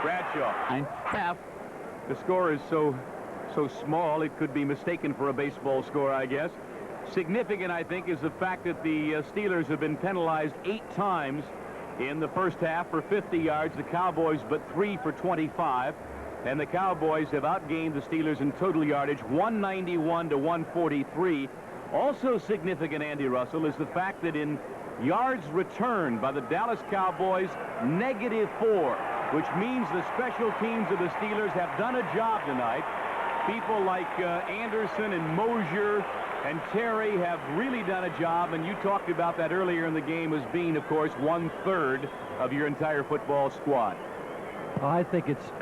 Bradshaw. Half. The score is so small it could be mistaken for a baseball score, I guess. Significant, I think, is the fact that the Steelers have been penalized 8 times in the first half for 50 yards. The Cowboys but 3 for 25. And the Cowboys have outgained the Steelers in total yardage 191 to 143. Also significant, Andy Russell, is the fact that in yards returned by the Dallas Cowboys, -4, which means the special teams of the Steelers have done a job tonight. People like Anderson and Mosier and Terry have really done a job, and you talked about that earlier in the game as being, of course, 1/3 of your entire football squad. I think it's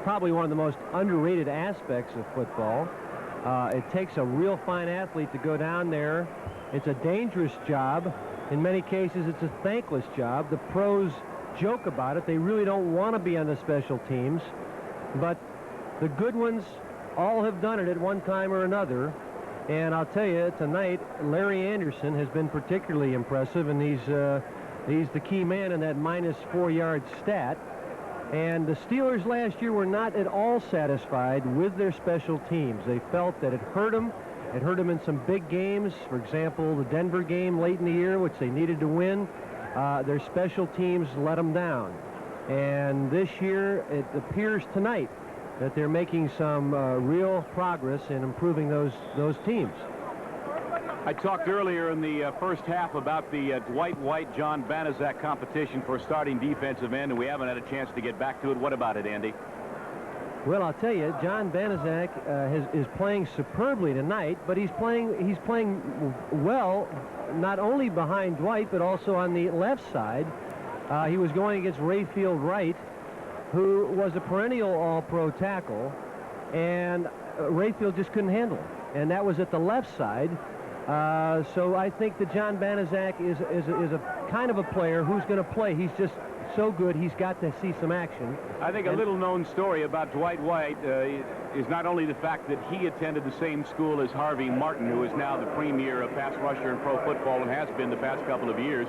probably one of the most underrated aspects of football. It takes a real fine athlete to go down there. It's a dangerous job. In many cases, it's a thankless job. The pros joke about it. They really don't want to be on the special teams. But the good ones all have done it at one time or another. And I'll tell you, tonight, Larry Anderson has been particularly impressive, and he's the key man in that -4-yard stat. And the Steelers last year were not at all satisfied with their special teams. They felt that it hurt them. It hurt them in some big games. For example, the Denver game late in the year, which they needed to win. Their special teams let them down. And this year, it appears tonight that they're making some real progress in improving those teams. I talked earlier in the first half about the Dwight White-John Banaszak competition for starting defensive end, and we haven't had a chance to get back to it. What about it, Andy? Well, I'll tell you, John Banaszak is playing superbly tonight, but he's playing well, not only behind Dwight, but also on the left side. He was going against Rayfield Wright, who was a perennial All-Pro tackle, and Rayfield just couldn't handle him, and that was at the left side. So I think that John Banaszak is a kind of a player who's going to play. He's just so good, he's got to see some action. I think a little-known story about Dwight White is not only the fact that he attended the same school as Harvey Martin, who is now the premier pass rusher in pro football and has been the past couple of years,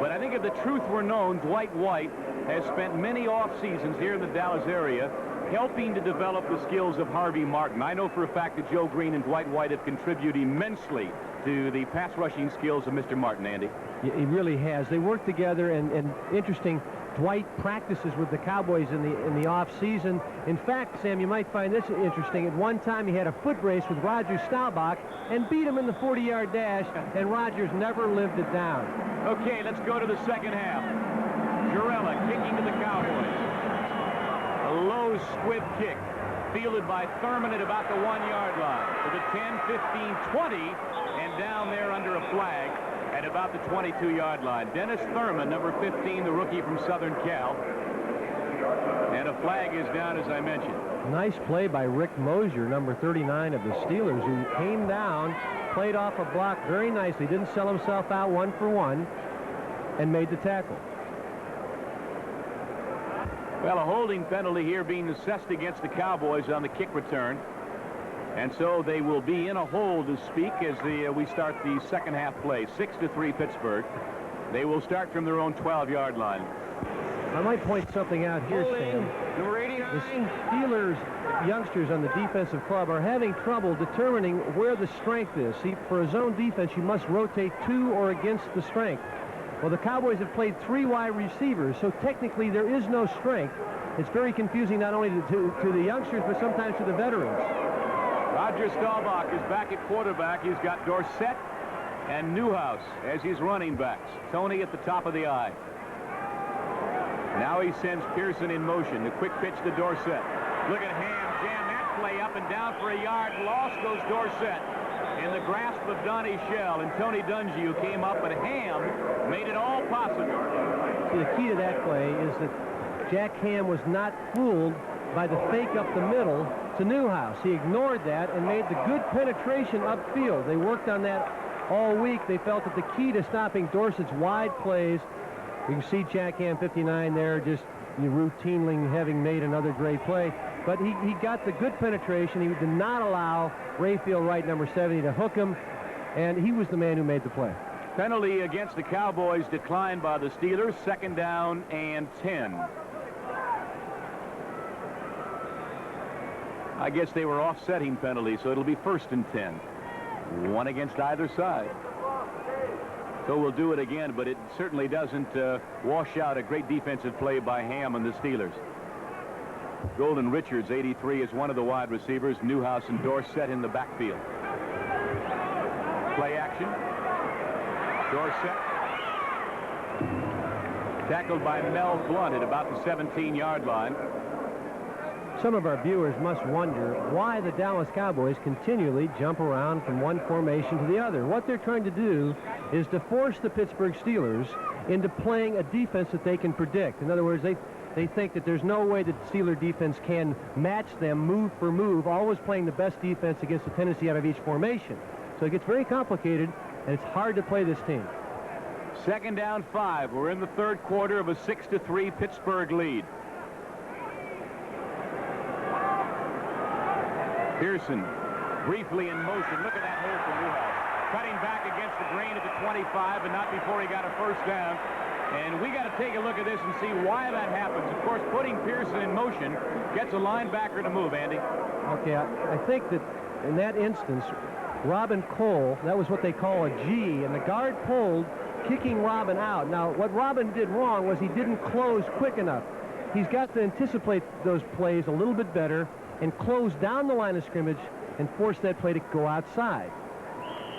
but I think if the truth were known, Dwight White has spent many off seasons here in the Dallas area helping to develop the skills of Harvey Martin. I know for a fact that Joe Green and Dwight White have contributed immensely to the pass rushing skills of Mr. Martin, Andy. Yeah, he really has. They work together, and interesting, Dwight practices with the Cowboys in the off season. In fact, Sam, you might find this interesting. At one time, he had a foot race with Roger Staubach and beat him in the 40-yard dash, and Rogers never lived it down. Okay, let's go to the second half. Jarrella kicking to the Cowboys. A low squib kick fielded by Thurman at about the 1-yard line to the 10, 15, 20, and down there under a flag at about the 22-yard line. Dennis Thurman, number 15, the rookie from Southern Cal. And a flag is down, as I mentioned. Nice play by Rick Mosier, number 39 of the Steelers, who came down, played off a block very nicely, didn't sell himself out 1-for-1, and made the tackle. Well, a holding penalty here being assessed against the Cowboys on the kick return. And so they will be in a hole, to speak, as we start the second half play. 6-3 Pittsburgh. They will start from their own 12-yard line. I might point something out here, Sam. Number 89. The Steelers youngsters on the defensive club are having trouble determining where the strength is. See, for a zone defense, you must rotate to or against the strength. Well, the Cowboys have played 3 wide receivers, so technically there is no strength. It's very confusing not only to the youngsters, but sometimes to the veterans. Roger Staubach is back at quarterback. He's got Dorsett and Newhouse as his running backs. Tony at the top of the eye. Now he sends Pearson in motion. The quick pitch to Dorsett. Look at Ham jam that play up and down for a yard. Lost goes Dorsett in the grasp of Donnie Shell and Tony Dungy, who came up, but Ham made it all possible. See, the key to that play is that Jack Ham was not fooled by the fake up the middle to Newhouse. He ignored that and made the good penetration upfield. They worked on that all week. They felt that the key to stopping Dorsett's wide plays, you can see Jack Ham 59 there just routinely having made another great play. But he got the good penetration. He did not allow Rayfield Wright, number 70, to hook him, and he was the man who made the play. Penalty against the Cowboys declined by the Steelers. 2nd down and 10. I guess they were offsetting penalties, so it'll be 1st and 10. One against either side. So we'll do it again, but it certainly doesn't wash out a great defensive play by Ham and the Steelers. Golden Richards, 83, is one of the wide receivers. Newhouse and Dorsett in the backfield. Play action. Dorsett. Tackled by Mel Blunt at about the 17-yard line. Some of our viewers must wonder why the Dallas Cowboys continually jump around from one formation to the other. What they're trying to do is to force the Pittsburgh Steelers into playing a defense that they can predict. In other words, they think that there's no way that the Steeler defense can match them move for move, always playing the best defense against the tendency out of each formation. So it gets very complicated, and it's hard to play this team. 2nd down 5. We're in the 3rd quarter of a 6-3 Pittsburgh lead. Pearson briefly in motion. Look at that hole for Newhouse. Cutting back against the grain at the 25, but not before he got a 1st down. And we got to take a look at this and see why that happens. Of course, putting Pearson in motion gets a linebacker to move, Andy. Okay, I think that in that instance, Robin Cole, that was what they call a G, and the guard pulled, kicking Robin out. Now, what Robin did wrong was he didn't close quick enough. He's got to anticipate those plays a little bit better and close down the line of scrimmage and force that play to go outside.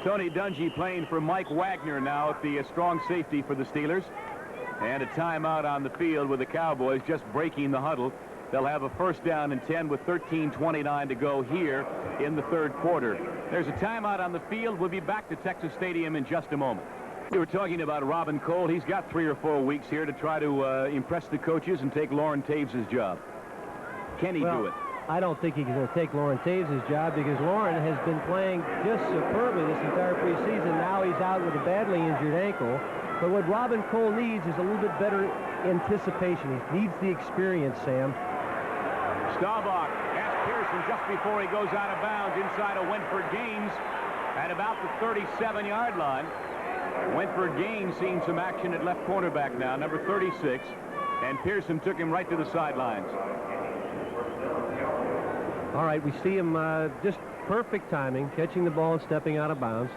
Tony Dungy playing for Mike Wagner now at the strong safety for the Steelers. And a timeout on the field with the Cowboys just breaking the huddle. They'll have a 1st down and 10 with 13:29 to go here in the 3rd quarter. There's a timeout on the field. We'll be back to Texas Stadium in just a moment. We were talking about Robin Cole. He's got 3 or 4 weeks here to try to impress the coaches and take Lauren Taves' job. Can he do it? I don't think he's going to take Lauren Taves' job because Lauren has been playing just superbly this entire preseason. Now he's out with a badly injured ankle. But what Robin Cole needs is a little bit better anticipation. He needs the experience, Sam. Staubach has Pearson just before he goes out of bounds inside of Wentford Gaines at about the 37-yard line. Wentford Gaines seeing some action at left cornerback now, number 36. And Pearson took him right to the sidelines. All right, we see him just perfect timing, catching the ball and stepping out of bounds.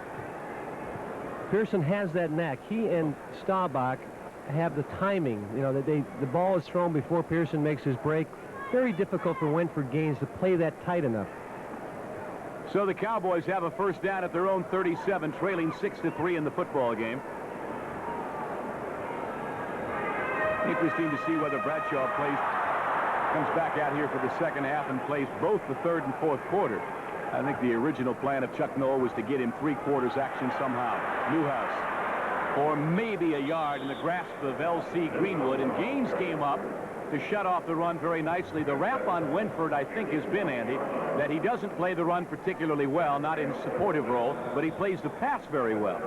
Pearson has that knack. He and Staubach have the timing, you know, that the ball is thrown before Pearson makes his break. Very difficult for Wentford Gaines to play that tight enough. So the Cowboys have a 1st down at their own 37, trailing 6-3 in the football game. Interesting to see whether Bradshaw comes back out here for the 2nd half and plays both the 3rd and 4th quarter. I think the original plan of Chuck Noll was to get him 3 quarters action somehow. Newhouse for maybe a yard in the grasp of L.C. Greenwood, and Gaines came up to shut off the run very nicely. The rap on Wentford, I think, has been, Andy, that he doesn't play the run particularly well, not in supportive role, but he plays the pass very well.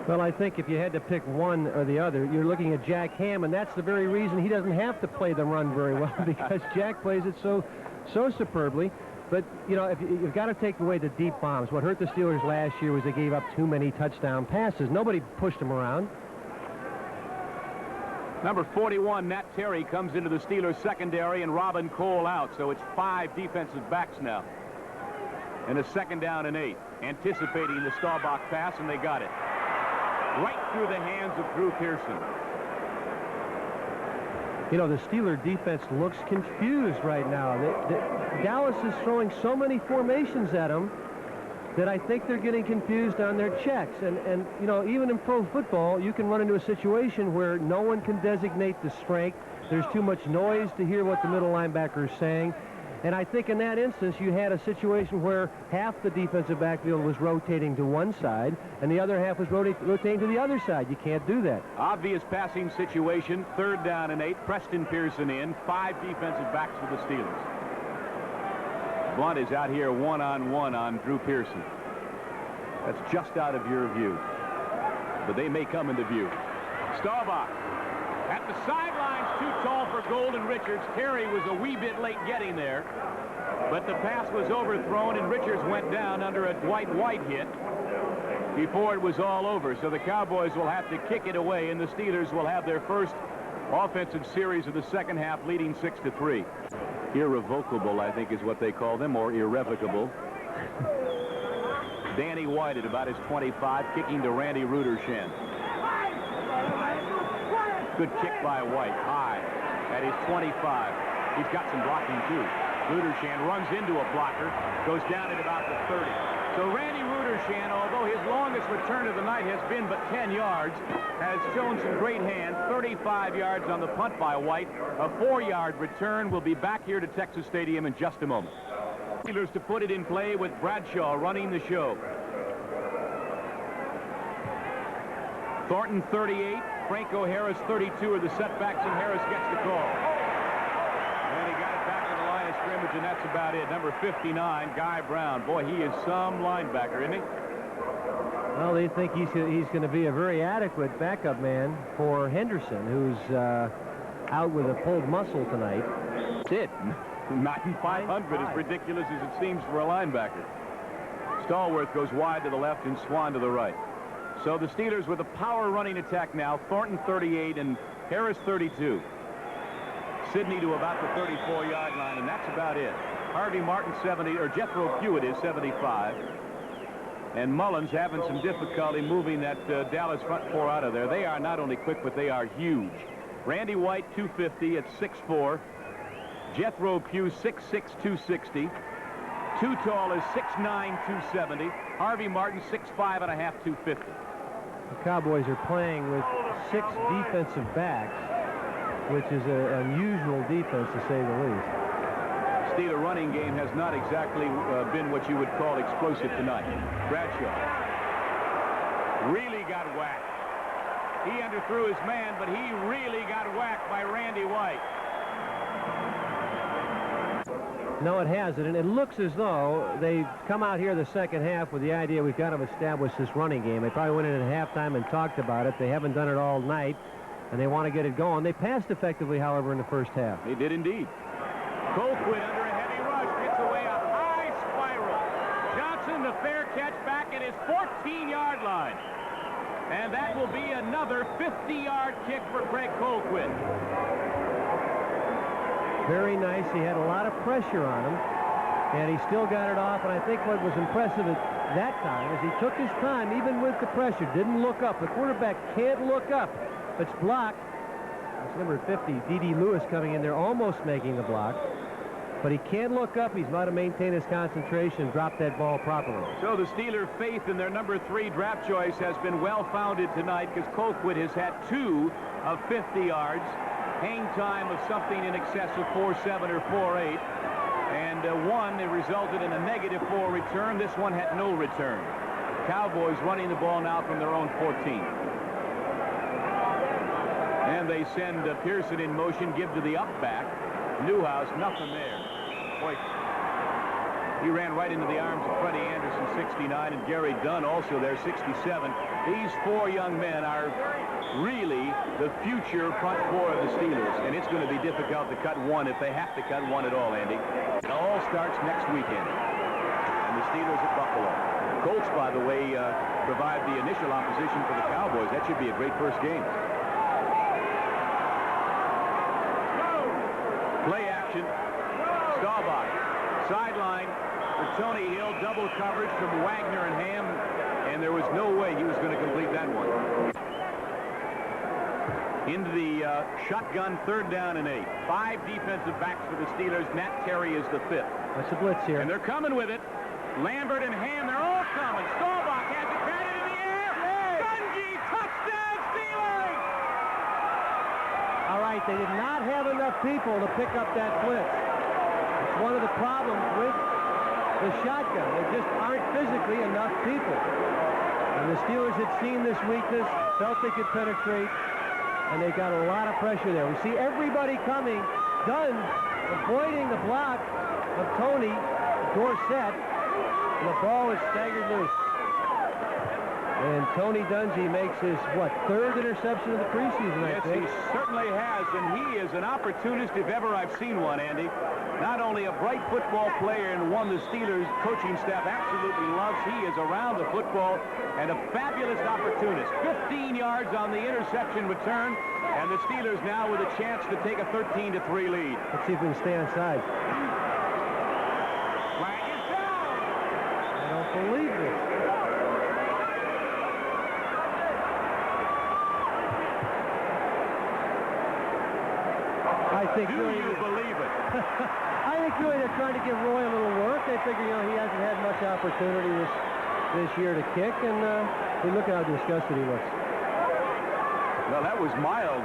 Well, I think if you had to pick one or the other, you're looking at Jack Ham, and that's the very reason he doesn't have to play the run very well, because Jack plays it so superbly. But, you know, you've got to take away the deep bombs. What hurt the Steelers last year was they gave up too many touchdown passes. Nobody pushed them around. Number 41, Nat Terry, comes into the Steelers secondary, and Robin Cole out. So it's 5 defensive backs now. And a 2nd down and 8. Anticipating the Staubach pass, and they got it. Right through the hands of Drew Pearson. You know, the Steeler defense looks confused right now. Dallas is throwing so many formations at them that I think they're getting confused on their checks. And you know, even in pro football, you can run into a situation where no one can designate the strength. There's too much noise to hear what the middle linebacker is saying. And I think in that instance, you had a situation where half the defensive backfield was rotating to one side, and the other half was rotating to the other side. You can't do that. Obvious passing situation, 3rd down and 8. Preston Pearson in, 5 defensive backs for the Steelers. Blunt is out here one-on-one on Drew Pearson. That's just out of your view, but they may come into view. Staubach at the sidelines, too tall for Golden Richards. Terry was a wee bit late getting there, but the pass was overthrown, and Richards went down under a Dwight White hit before it was all over. So the Cowboys will have to kick it away, and the Steelers will have their first offensive series of the 2nd half, leading 6-3. Irrevocable, I think, is what they call them, or irrevocable. Danny White at about his 25, kicking to Randy Rudershan. Good kick by White, high at his 25. He's got some blocking, too. Rudershan runs into a blocker, goes down at about the 30. So Randy Rudershan, although his longest return of the night has been but 10 yards, has shown some great hands. 35 yards on the punt by White. A 4-yard return. Will be back here to Texas Stadium in just a moment. Steelers to put it in play with Bradshaw running the show. Thornton 38, Franco Harris 32 are the setbacks, and Harris gets the call. And he got it back to the line of scrimmage, and that's about it. Number 59, Guy Brown. Boy, he is some linebacker, isn't he? Well, they think he's going to be a very adequate backup man for Henderson, who's out with a pulled muscle tonight. That's it. 9,500, as ridiculous as it seems for a linebacker. Stallworth goes wide to the left and Swan to the right. So the Steelers with a power running attack now. Thornton 38 and Harris 32. Sidney to about the 34-yard line, and that's about it. Harvey Martin 70, or Jethro Hewitt is 75. And Mullins having some difficulty moving that Dallas front four out of there. They are not only quick, but they are huge. Randy White 250 at 6'4". Jethro Pugh 6'6", 260. Too tall is 6'9", 270. Harvey Martin 6'5 and a half, 250. The Cowboys are playing with 6 defensive backs, which is an unusual defense to say the least. Steeler running game has not exactly been what you would call explosive tonight. Bradshaw really got whacked. He underthrew his man, but he really got whacked by Randy White. No, it hasn't, and it looks as though they've come out here the second half with the idea we've got to establish this running game. They probably went in at halftime and talked about it. They haven't done it all night, and they want to get it going. They passed effectively, however, in the first half. They did indeed. Colquitt under a heavy rush gets away a high spiral. Johnson, the fair catch back at his 14-yard line. And that will be another 50-yard kick for Craig Colquitt. Very nice. He had a lot of pressure on him, and he still got it off. And I think what was impressive at that time is he took his time, even with the pressure, didn't look up. The quarterback can't look up. It's blocked. It's number 50, D.D. Lewis, coming in there, almost making the block. But he can't look up. He's got to maintain his concentration, drop that ball properly. So the Steeler faith in their number 3 draft choice has been well-founded tonight, because Colquitt has had 2 of 50 yards. Hang time of something in excess of 4.7 or 4.8. And one, it resulted in a -4 return. This one had no return. Cowboys running the ball now from their own 14. And they send Pearson in motion, give to the up back. Newhouse, nothing there. Boy, he ran right into the arms of Freddie Anderson, 69, and Gary Dunn also there, 67. These 4 young men are really the future front 4 of the Steelers, and it's going to be difficult to cut one if they have to cut one at all, Andy. It all starts next weekend. And the Steelers at Buffalo. Colts, by the way, provide the initial opposition for the Cowboys. That should be a great first game. Play action. Staubach. Sideline for Tony Hill. Double coverage from Wagner and Ham. And there was no way he was going to complete that one. Into the shotgun, 3rd down and 8. 5 defensive backs for the Steelers. Nat Terry is the 5th. That's a blitz here. And they're coming with it. Lambert and Ham, they're all coming. Staubach has it batted in the air. Dungy, touchdown Steelers! All right, they did not have enough people to pick up that blitz. It's one of the problems with the shotgun. There just aren't physically enough people. And the Steelers had seen this weakness, felt they could penetrate, and they got a lot of pressure there. We see everybody coming. Dunn avoiding the block of Tony Dorsett, and the ball is staggered loose. And Tony Dungy makes his, what, third interception of the preseason, I think. Yes, he certainly has, and he is an opportunist if ever I've seen one, Andy. Not only a bright football player and one the Steelers coaching staff absolutely loves, he is around the football and a fabulous opportunist. 15 yards on the interception return, and the Steelers now with a chance to take a 13-3 lead. Let's see if we can stay on side. Flag is down. I don't believe this. I think Do really, you believe it? I think really they're trying to give Roy a little work. They figure, you know, he hasn't had much opportunity this year to kick, and look at how disgusted he looks. Well, that was mild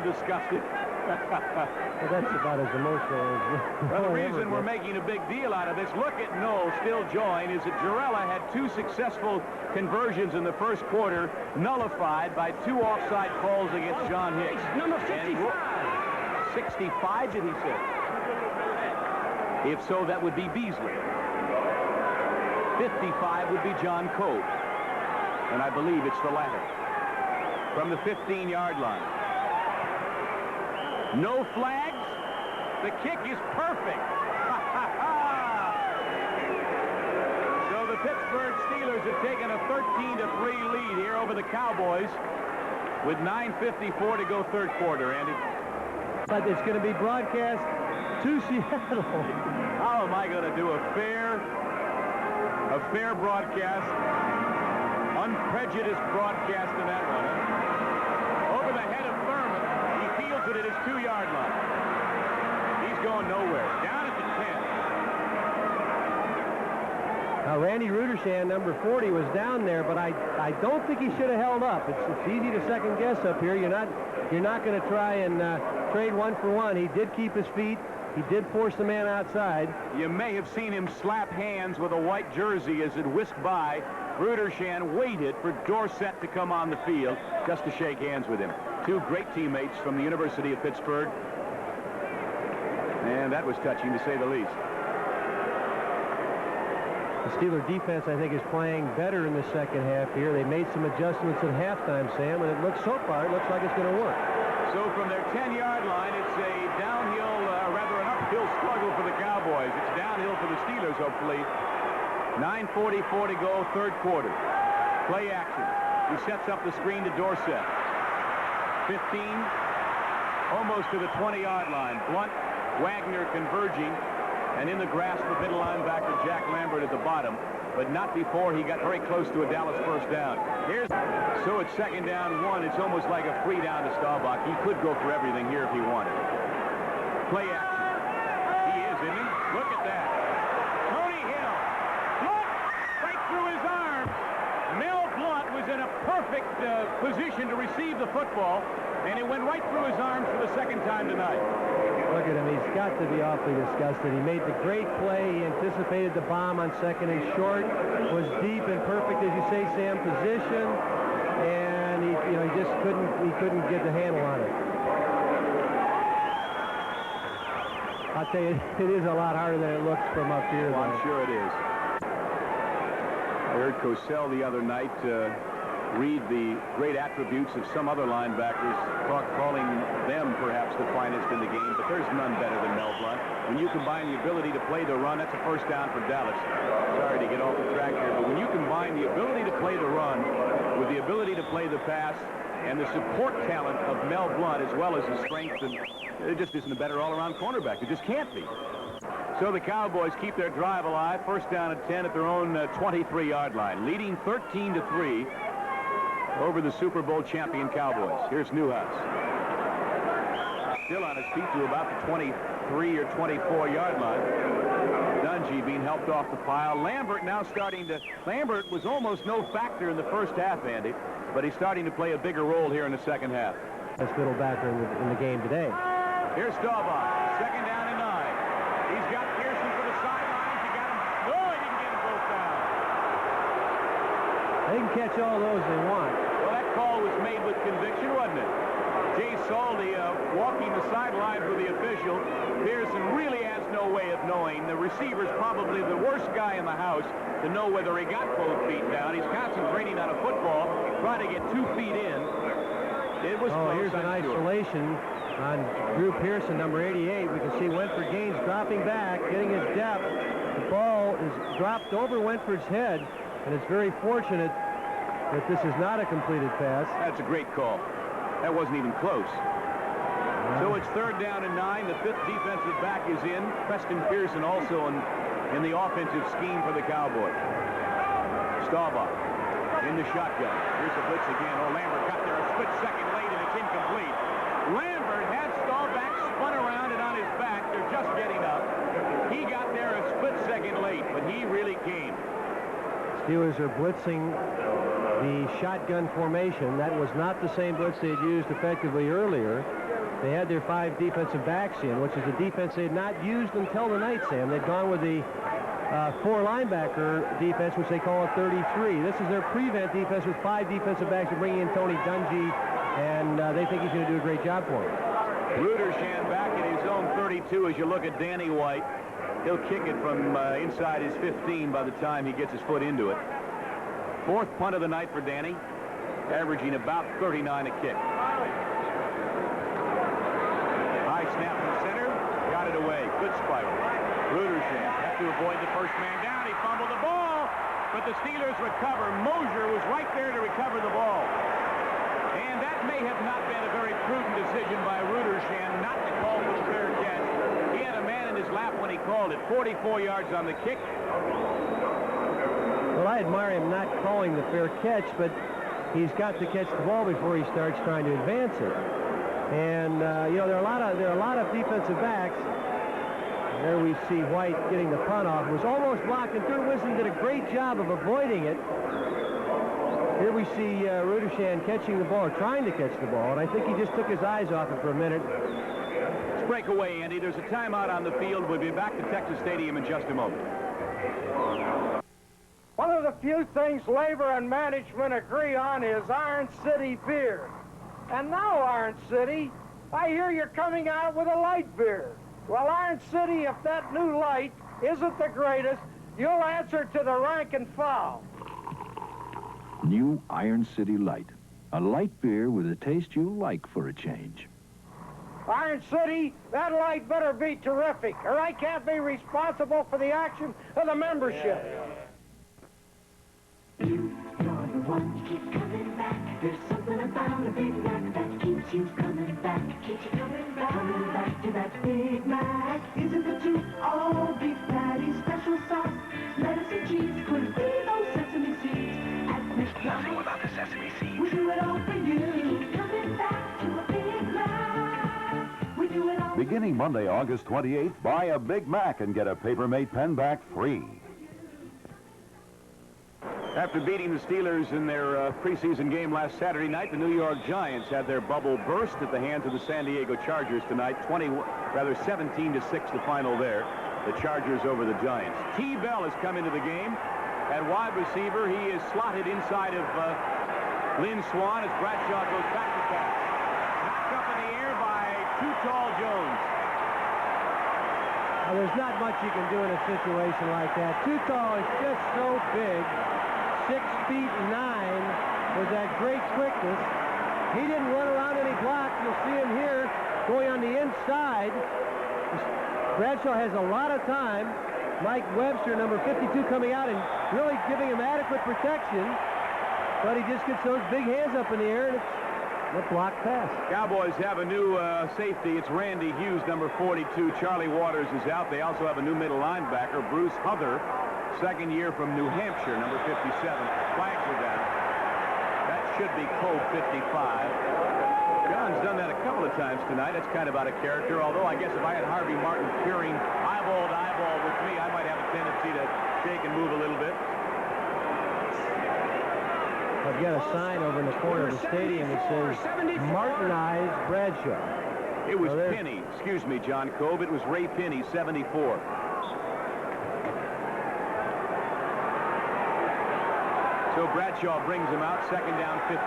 disgusted. Well, that's about as emotional as... Well, the reason we're making a big deal out of this, look at Noel still join, is that Jarrella had 2 successful conversions in the first quarter, nullified by 2 offside calls against John Hicks. Number 65. 65, did he say? If so, that would be Beasley. 55 would be John Cove. And I believe it's the latter. From the 15-yard line. No flags. The kick is perfect. So the Pittsburgh Steelers have taken a 13-3 lead here over the Cowboys with 9:54 to go third quarter, Andy. But it's going to be broadcast to Seattle. How am I going to do a fair broadcast, unprejudiced broadcast in that one? Huh? Over the head of Thurman, he fields it at his 2-yard line. He's going nowhere. Down at the 10. Now, Randy Rudershan, number 40, was down there, but I don't think he should have held up. It's easy to second guess up here. You're not going to try and trade 1 for 1. He did keep his feet. He did force the man outside. You may have seen him slap hands with a white jersey as it whisked by. Rudershan waited for Dorsett to come on the field just to shake hands with him. 2 great teammates from the University of Pittsburgh. And that was touching, to say the least. The Steeler defense, I think, is playing better in the second half here. They made some adjustments at halftime, Sam, and it looks like it's going to work. So from their 10-yard line, it's a downhill, rather an uphill struggle for the Cowboys. It's downhill for the Steelers, hopefully. 9:44 to go, third quarter. Play action. He sets up the screen to Dorsett. 15, almost to the 20-yard line. Blunt, Wagner converging, and in the grasp of middle linebacker Jack Lambert at the bottom, but not before he got very close to a Dallas first down. So it's second down 1. It's almost like a free down to Staubach. He could go for everything here if he wanted. Play action. He is, isn't he? Look at that. Tony Hill. Blunt right through his arm. Mel Blunt was in a perfect position to receive the football, and it went right through his arms for the second time tonight. Look at him. He's got to be awfully disgusted. He made the great play. He anticipated the bomb on second and short. Was deep and perfect, as you say, Sam, position. And he just couldn't get the handle on it. I'll tell you, it is a lot harder than it looks from up here. Well, I'm sure it is. I heard Cosell the other night read the great attributes of some other linebackers, calling them perhaps the finest in the game, but there's none better than Mel Blunt. When you combine the ability to play the run, that's a first down for Dallas. Sorry to get off the track here, but when you combine the ability to play the run with the ability to play the pass and the support talent of Mel Blunt, as well as his strength, and there just isn't a better all-around cornerback. There just can't be. So the Cowboys keep their drive alive. First down at 10 at their own 23-yard line, leading 13-3 over the Super Bowl champion Cowboys. Here's Newhouse. Still on his feet to about the 23 or 24-yard line. Dungy being helped off the pile. Lambert now Lambert was almost no factor in the first half, Andy, but he's starting to play a bigger role here in the second half. Best middle backer in the game today. Here's Staubach. Second down and 9. He's got Pearson for the sidelines. He got him. No, he didn't get them both down. They can catch all those they want. Well, that call was made with conviction, wasn't it? Jay Saldi walking the sidelines with the official. Pearson really has no way of knowing. The receiver's probably the worst guy in the house to know whether he got both feet down. He's concentrating on a football, trying to get 2 feet in. It was close, here's an isolation on Drew Pearson, number 88. We can see Wentford Gaines dropping back, getting his depth. The ball is dropped over Wentford's head, and it's very fortunate that this is not a completed pass. That's a great call. That wasn't even close. So it's 3rd down and 9. The 5th defensive back is in. Preston Pearson also in the offensive scheme for the Cowboys. Staubach in the shotgun. Here's the blitz again. Oh, Lambert got there a split second late, and it's incomplete. Lambert had Staubach spun around and on his back. They're just getting up. He got there a split second late, but he really came. Steelers are blitzing the shotgun formation. That was not the same blitz they had used effectively earlier. They had their 5 defensive backs in, which is a defense they had not used until tonight, Sam. They'd gone with the 4 linebacker defense, which they call a 33. This is their prevent defense with 5 defensive backs. They're bringing in Tony Dungy, and they think he's going to do a great job for them. Rudershan back at his own 32. As you look at Danny White, he'll kick it from inside his 15 by the time he gets his foot into it. 4th punt of the night for Danny, averaging about 39 a kick. High snap from center, got it away. Good spiral. Rudershan had to avoid the first man down. He fumbled the ball, but the Steelers recover. Mosier was right there to recover the ball. And that may have not been a very prudent decision by Rudershan not to call for the fair catch. He had a man in his lap when he called it. 44 yards on the kick. Well, I admire him not calling the fair catch, but he's got to catch the ball before he starts trying to advance it. And you know, there are a lot of defensive backs. There we see White getting the punt off. It was almost blocked, and Thurman Winston did a great job of avoiding it. Here we see Rudershan catching the ball, or trying to catch the ball, and I think he just took his eyes off it for a minute. Let's break away, Andy. There's a timeout on the field. We'll be back to Texas Stadium in just a moment. One of the few things labor and management agree on is Iron City beer. And now, Iron City, I hear you're coming out with a light beer. Well, Iron City, if that new light isn't the greatest, you'll answer to the rank and file. New Iron City Light. A light beer with a taste you like for a change. Iron City, that light better be terrific, or I can't be responsible for the action of the membership. You're the one to keep coming back. There's something about a Big Mac that keeps you coming back. Keeps you coming back to that Big Mac. Isn't the truth? All beef patties, special sauce, lettuce and cheese, Quintino sesame seeds. Nothing about the sesame seeds. We do it all for you. Coming back to a Big Mac. We do it all. Beginning Monday, August 28th, buy a Big Mac and get a Papermate pen back free. After beating the Steelers in their preseason game last Saturday night, the New York Giants had their bubble burst at the hands of the San Diego Chargers tonight. 17-6 the final there. The Chargers over the Giants. T. Bell has come into the game. At wide receiver, he is slotted inside of Lynn Swan as Bradshaw goes back to pass. Knocked up in the air by Too Tall Jones. Well, there's not much you can do in a situation like that. Too Tall is just so big. 6'9" with that great quickness. He didn't run around any blocks. You'll see him here going on the inside. Bradshaw has a lot of time. Mike Webster, number 52, coming out and really giving him adequate protection. But he just gets those big hands up in the air, and it's a blocked pass. Cowboys have a new safety. It's Randy Hughes, number 42. Charlie Waters is out. They also have a new middle linebacker, Bruce Huther, second year from New Hampshire, number 57. Flags are down. That should be code 55. John's done that a couple of times tonight. That's kind of out of character, although I guess if I had Harvey Martin peering eyeball to eyeball with me, I might have a tendency to shake and move a little bit. I've got a sign over in the corner of the stadium that says Martinized Bradshaw. It was Penny. Excuse me, John Cove. It was Ray Penny, 74. So Bradshaw brings him out, second down, 15.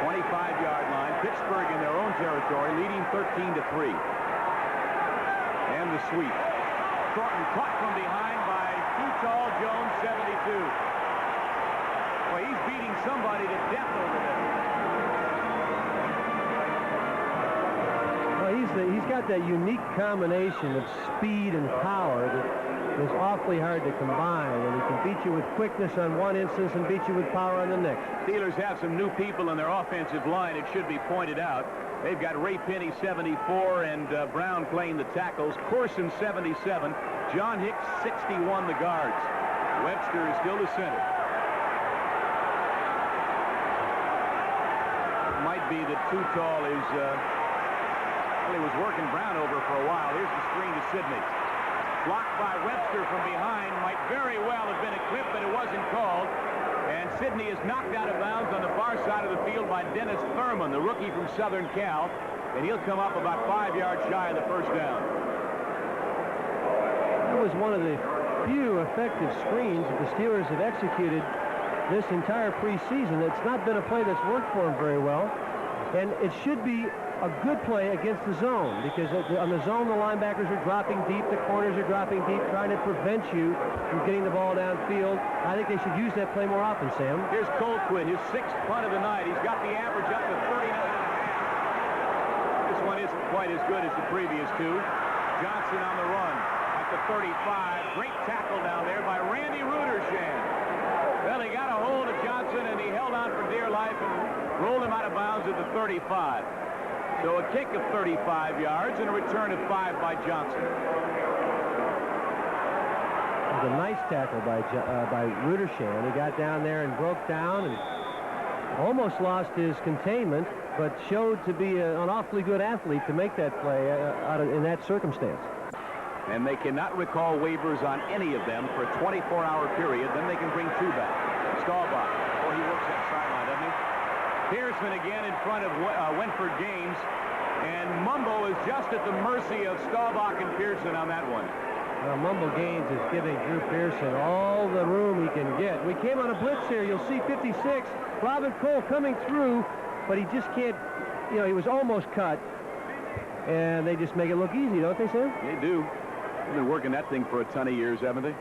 25-yard line. Pittsburgh in their own territory, leading 13-3. in the sweep. Thornton caught from behind by too tall Jones, 72. Well, he's beating somebody to death over there. Well, he's got that unique combination of speed and power that is awfully hard to combine, and he can beat you with quickness on one instance and beat you with power on the next. Steelers have some new people in their offensive line, it should be pointed out. They've got Ray Penny, 74, and Brown playing the tackles. Corson, 77. John Hicks, 61, the guards. Webster is still the center. It might be that too tall is, well, he was working Brown over for a while. Here's the screen to Sidney. Blocked by Webster from behind. Might very well have been a clip, but it wasn't called. And Sidney is knocked out of bounds on the far side of the field by Dennis Thurman, the rookie from Southern Cal. And he'll come up about 5 yards shy of the first down. That was one of the few effective screens that the Steelers have executed this entire preseason. It's not been a play that's worked for them very well. And it should be a good play against the zone, because on the zone, the linebackers are dropping deep, the corners are dropping deep, trying to prevent you from getting the ball downfield. I think they should use that play more often, Sam. Here's Colquitt, his 6th punt of the night. He's got the average up to 39.5. This one isn't quite as good as the previous two. Johnson on the run at the 35. Great tackle down there by Randy Rudershan. Well, he got a hold of Johnson, and he held on for dear life and rolled him out of bounds at the 35. So a kick of 35 yards and a return of 5 by Johnson. It was a nice tackle by Rudershan. He got down there and broke down and almost lost his containment, but showed to be an awfully good athlete to make that play in that circumstance. And they cannot recall waivers on any of them for a 24-hour period. Then they can bring 2 back. Staubach, or he works that sideline, doesn't he? Pearson again in front of Winford Gaines, and Mumbo is just at the mercy of Staubach and Pearson on that one. Mumbo Gaines is giving Drew Pearson all the room he can get. We came on a blitz here. You'll see 56. Robin Cole coming through, but he just can't, you know, he was almost cut. And they just make it look easy, don't they, Sam? They do. They've been working that thing for a ton of years, haven't they?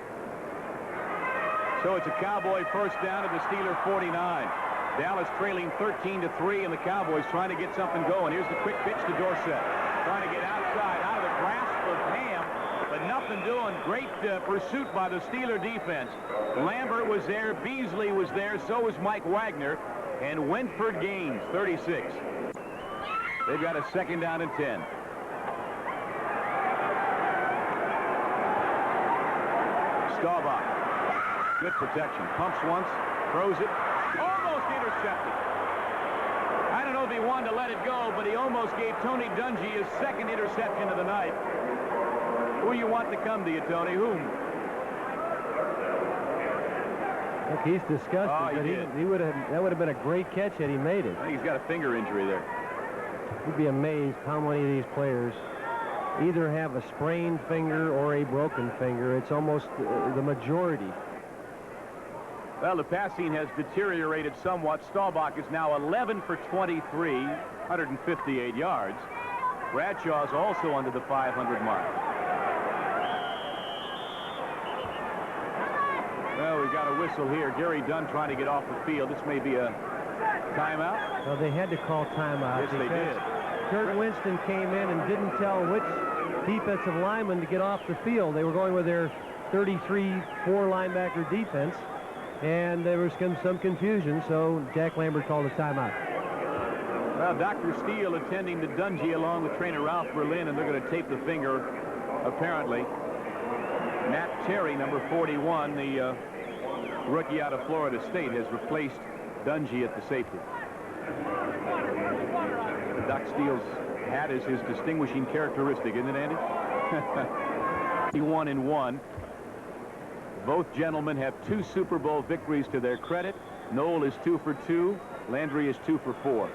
So it's a Cowboy first down at the Steeler 49. Dallas trailing 13-3, and the Cowboys trying to get something going. Here's the quick pitch to Dorsett. Trying to get outside, out of the grasp of Ham, but nothing doing. Great pursuit by the Steeler defense. Lambert was there, Beasley was there, so was Mike Wagner, and Winford Gaines, 36. They've got a 2nd down and 10. Staubach. Good protection. Pumps once, throws it. Almost intercepted. I don't know if he wanted to let it go, but he almost gave Tony Dungy his 2nd interception of the night. Who you want to come to you, Tony? Whom? Look, he's disgusted. Oh, he did. That would have been a great catch had he made it. I think he's got a finger injury there. You'd be amazed how many of these players either have a sprained finger or a broken finger. It's almost the majority. Well, the passing has deteriorated somewhat. Staubach is now 11 for 23, 158 yards. Bradshaw's also under the 500 mark. Well, we've got a whistle here. Gary Dunn trying to get off the field. This may be a timeout. Well, they had to call timeout. Yes, they did. Kurt Winston came in and didn't tell which defensive lineman to get off the field. They were going with their 33-4 linebacker defense, and there was some confusion, so Jack Lambert called a timeout. Well, Dr. Steele attending to Dungy along with trainer Ralph Berlin, and they're going to tape the finger, apparently. Matt Terry, number 41, the rookie out of Florida State, has replaced Dungy at the safety. Doc Steele's hat is his distinguishing characteristic, isn't it, Andy? 1-1. Both gentlemen have 2 Super Bowl victories to their credit. Noel is 2 for 2. Landry is 2 for 4.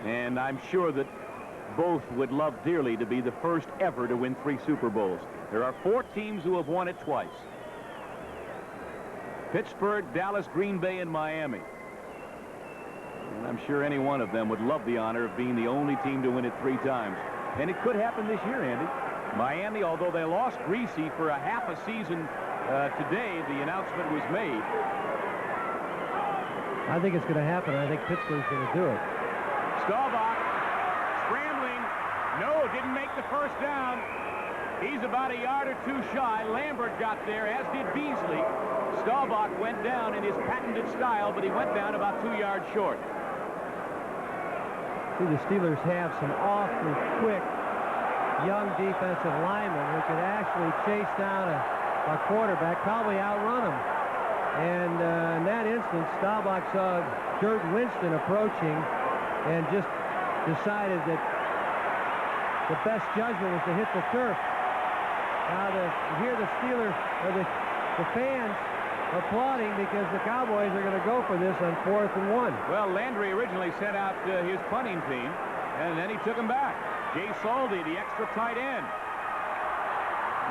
And I'm sure that both would love dearly to be the first ever to win 3 Super Bowls. There are 4 teams who have won it twice. Pittsburgh, Dallas, Green Bay, and Miami. And I'm sure any one of them would love the honor of being the only team to win it 3 times. And it could happen this year, Andy. Miami, although they lost Greasy for a half a season today, the announcement was made. I think it's going to happen. I think Pittsburgh's going to do it. Staubach scrambling. No, didn't make the first down. He's about a yard or two shy. Lambert got there, as did Beasley. Staubach went down in his patented style, but he went down about 2 yards short. See, the Steelers have some awfully quick young defensive linemen who could actually chase down a quarterback, probably outrun him. And in that instance, Staubach saw Dirk Winston approaching and just decided that the best judgment was to hit the turf. Now, here the Steelers, or the fans, applauding because the Cowboys are going to go for this on 4th and 1. Well, Landry originally sent out his punting team, and then he took him back. Jay Soldi, the extra tight end.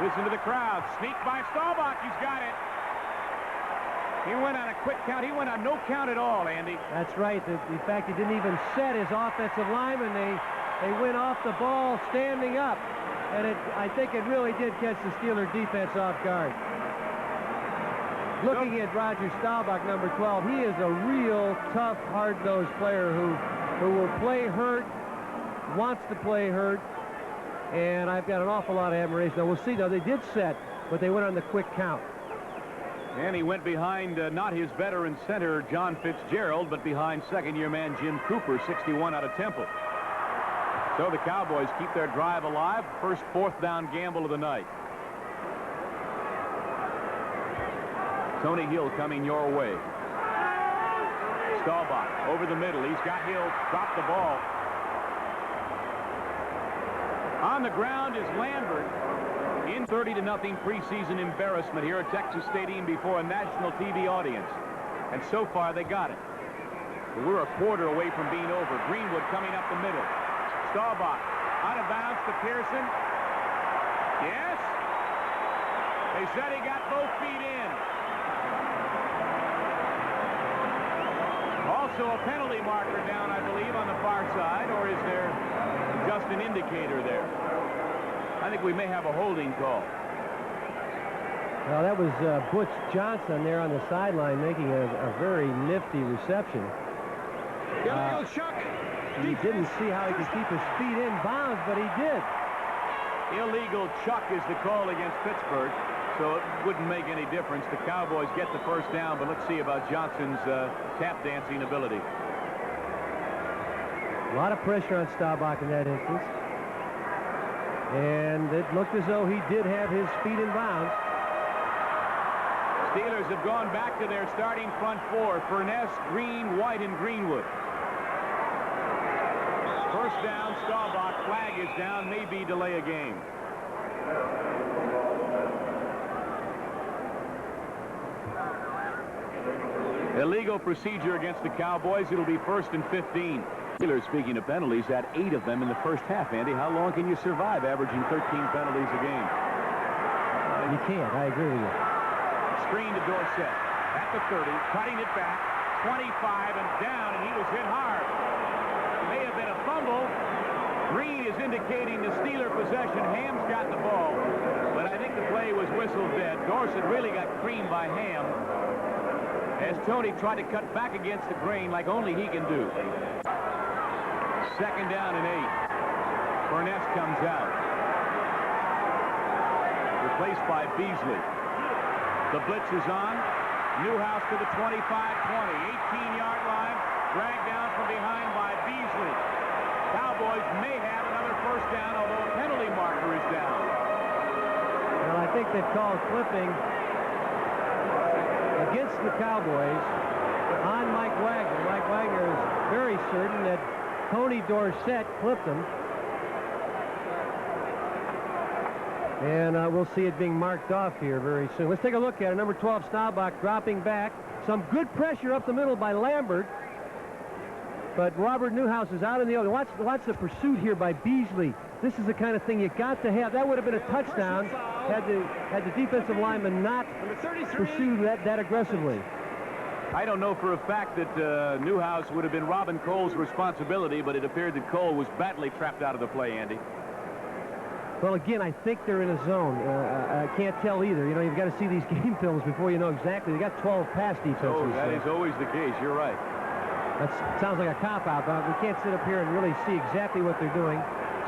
Listen to the crowd. Sneak by Staubach. He's got it. He went on a quick count. He went on no count at all, Andy. That's right. In fact, he didn't even set his offensive lineman. They went off the ball standing up. And I think it really did catch the Steeler defense off guard. Looking at Roger Staubach, number 12, he is a real tough, hard-nosed player who will play hurt, wants to play hurt, and I've got an awful lot of admiration. Now, we'll see. Now, they did set, but they went on the quick count. And he went behind not his veteran center, John Fitzgerald, but behind second-year man Jim Cooper, 61 out of Temple. So the Cowboys keep their drive alive. First 4th down gamble of the night. Tony Hill coming your way. Staubach over the middle. He's got Hill. Dropped the ball. On the ground is Lambert. In 30-0 preseason embarrassment here at Texas Stadium before a national TV audience. And so far they got it. But we're a quarter away from being over. Greenwood coming up the middle. Staubach out of bounds to Pearson. Yes. They said he got both feet in. Also a penalty marker down, I believe, on the far side, or is there just an indicator there? I think we may have a holding call. Well, that was Butch Johnson there on the sideline making a very nifty reception. He didn't see how he could keep his feet in bounds, but he did. Illegal chuck is the call against Pittsburgh, so it wouldn't make any difference. The Cowboys get the first down, but let's see about Johnson's tap dancing ability. A lot of pressure on Staubach in that instance. And it looked as though he did have his feet in bounds. Steelers have gone back to their starting front four. Furness, Green, White, and Greenwood. First down, Staubach. Flag is down. Maybe delay a game. Illegal procedure against the Cowboys. It'll be 1st and 15. Steelers, speaking of penalties, had 8 of them in the first half. Andy, how long can you survive averaging 13 penalties a game? You can't. I agree with you. Screen to Dorsett. At the 30, cutting it back. 25 and down, and he was hit hard. It may have been a fumble. Green is indicating the Steeler possession. Ham's got the ball, but I think the play was whistled dead. Dorsett really got creamed by Ham as Tony tried to cut back against the grain like only he can do. 2nd down and 8. Furness comes out. Replaced by Beasley. The blitz is on. Newhouse to the 25-20. 18-yard line. Dragged down from behind by Beasley. Cowboys may have another first down, although a penalty marker is down. Well, I think they've called clipping against the Cowboys on Mike Wagner. Mike Wagner is very certain that Tony Dorsett clipped him. And we'll see it being marked off here very soon. Let's take a look at it. Number 12, Staubach dropping back. Some good pressure up the middle by Lambert. But Robert Newhouse is out in the other. Watch the pursuit here by Beasley. This is the kind of thing you got to have. That would have been a touchdown had the defensive lineman not pursued that aggressively. I don't know for a fact that Newhouse would have been Robin Cole's responsibility, but it appeared that Cole was badly trapped out of the play, Andy. Well, again, I think they're in a zone. I can't tell either. You know, you've got to see these game films before you know exactly. They got 12 pass defenses. Oh, that is always the case. You're right. That sounds like a cop-out, but we can't sit up here and really see exactly what they're doing.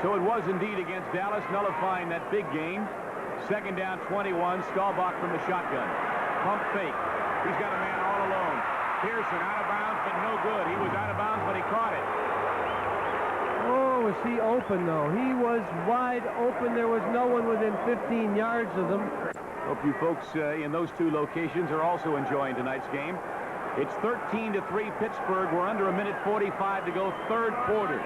So it was indeed against Dallas, nullifying that big game. Second down, 21. Staubach from the shotgun. Pump fake. He's got a man all alone. Pearson out of bounds, but no good. He was out of bounds, but he caught it. Oh, was he open, though? He was wide open. There was no one within 15 yards of them. Hope you folks in those two locations are also enjoying tonight's game. It's 13-3 Pittsburgh. We're under 1:45 to go, third quarter.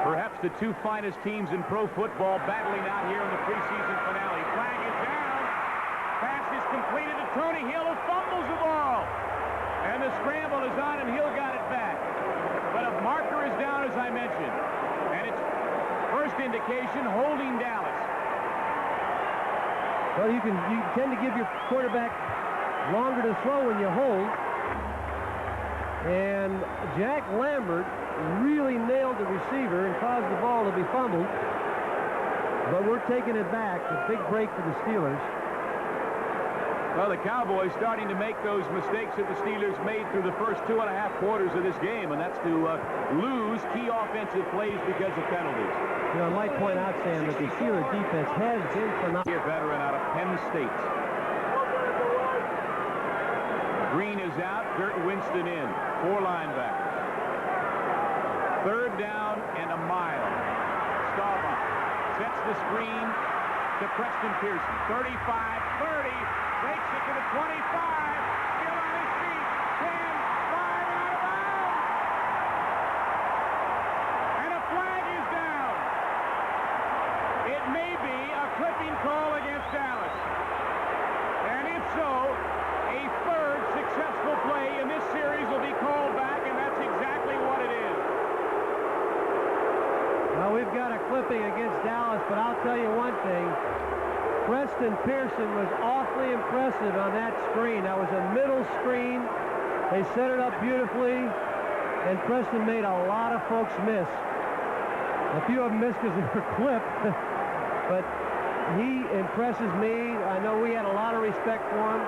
Perhaps the two finest teams in pro football battling out here in the preseason finale. Flag is down. Pass is completed to Tony Hill, who fumbles the ball. And the scramble is on, and Hill got it back. But a marker is down, as I mentioned. And it's first indication holding Dallas. Well, you tend to give your quarterback longer to throw when you hold. And Jack Lambert really nailed the receiver and caused the ball to be fumbled. But we're taking it back. A big break for the Steelers. Well, the Cowboys starting to make those mistakes that the Steelers made through the first 2.5 quarters of this game, and that's to lose key offensive plays because of penalties. You know, I might point out, Sam, that the Steelers defense has been phenomenal. A veteran out of Penn State. Green is out. Dirt Winston in. 4 linebackers. Third down and a mile. Staubach sets the screen to Preston Pearson. 35, 30, breaks it to the 25. Still on his feet. 10, 5, and out of bounds. And a flag is down. It may be a clipping call against Dallas. And if so, a third successful play in this series will be called back, and that's exactly what it is. Well, we've got a clipping against Dallas, but I'll tell you one thing. Preston Pearson was awfully impressive on that screen. That was a middle screen. They set it up beautifully, and Preston made a lot of folks miss. A few of them missed because they were clipped, but he impresses me. I know we had a lot of respect for him.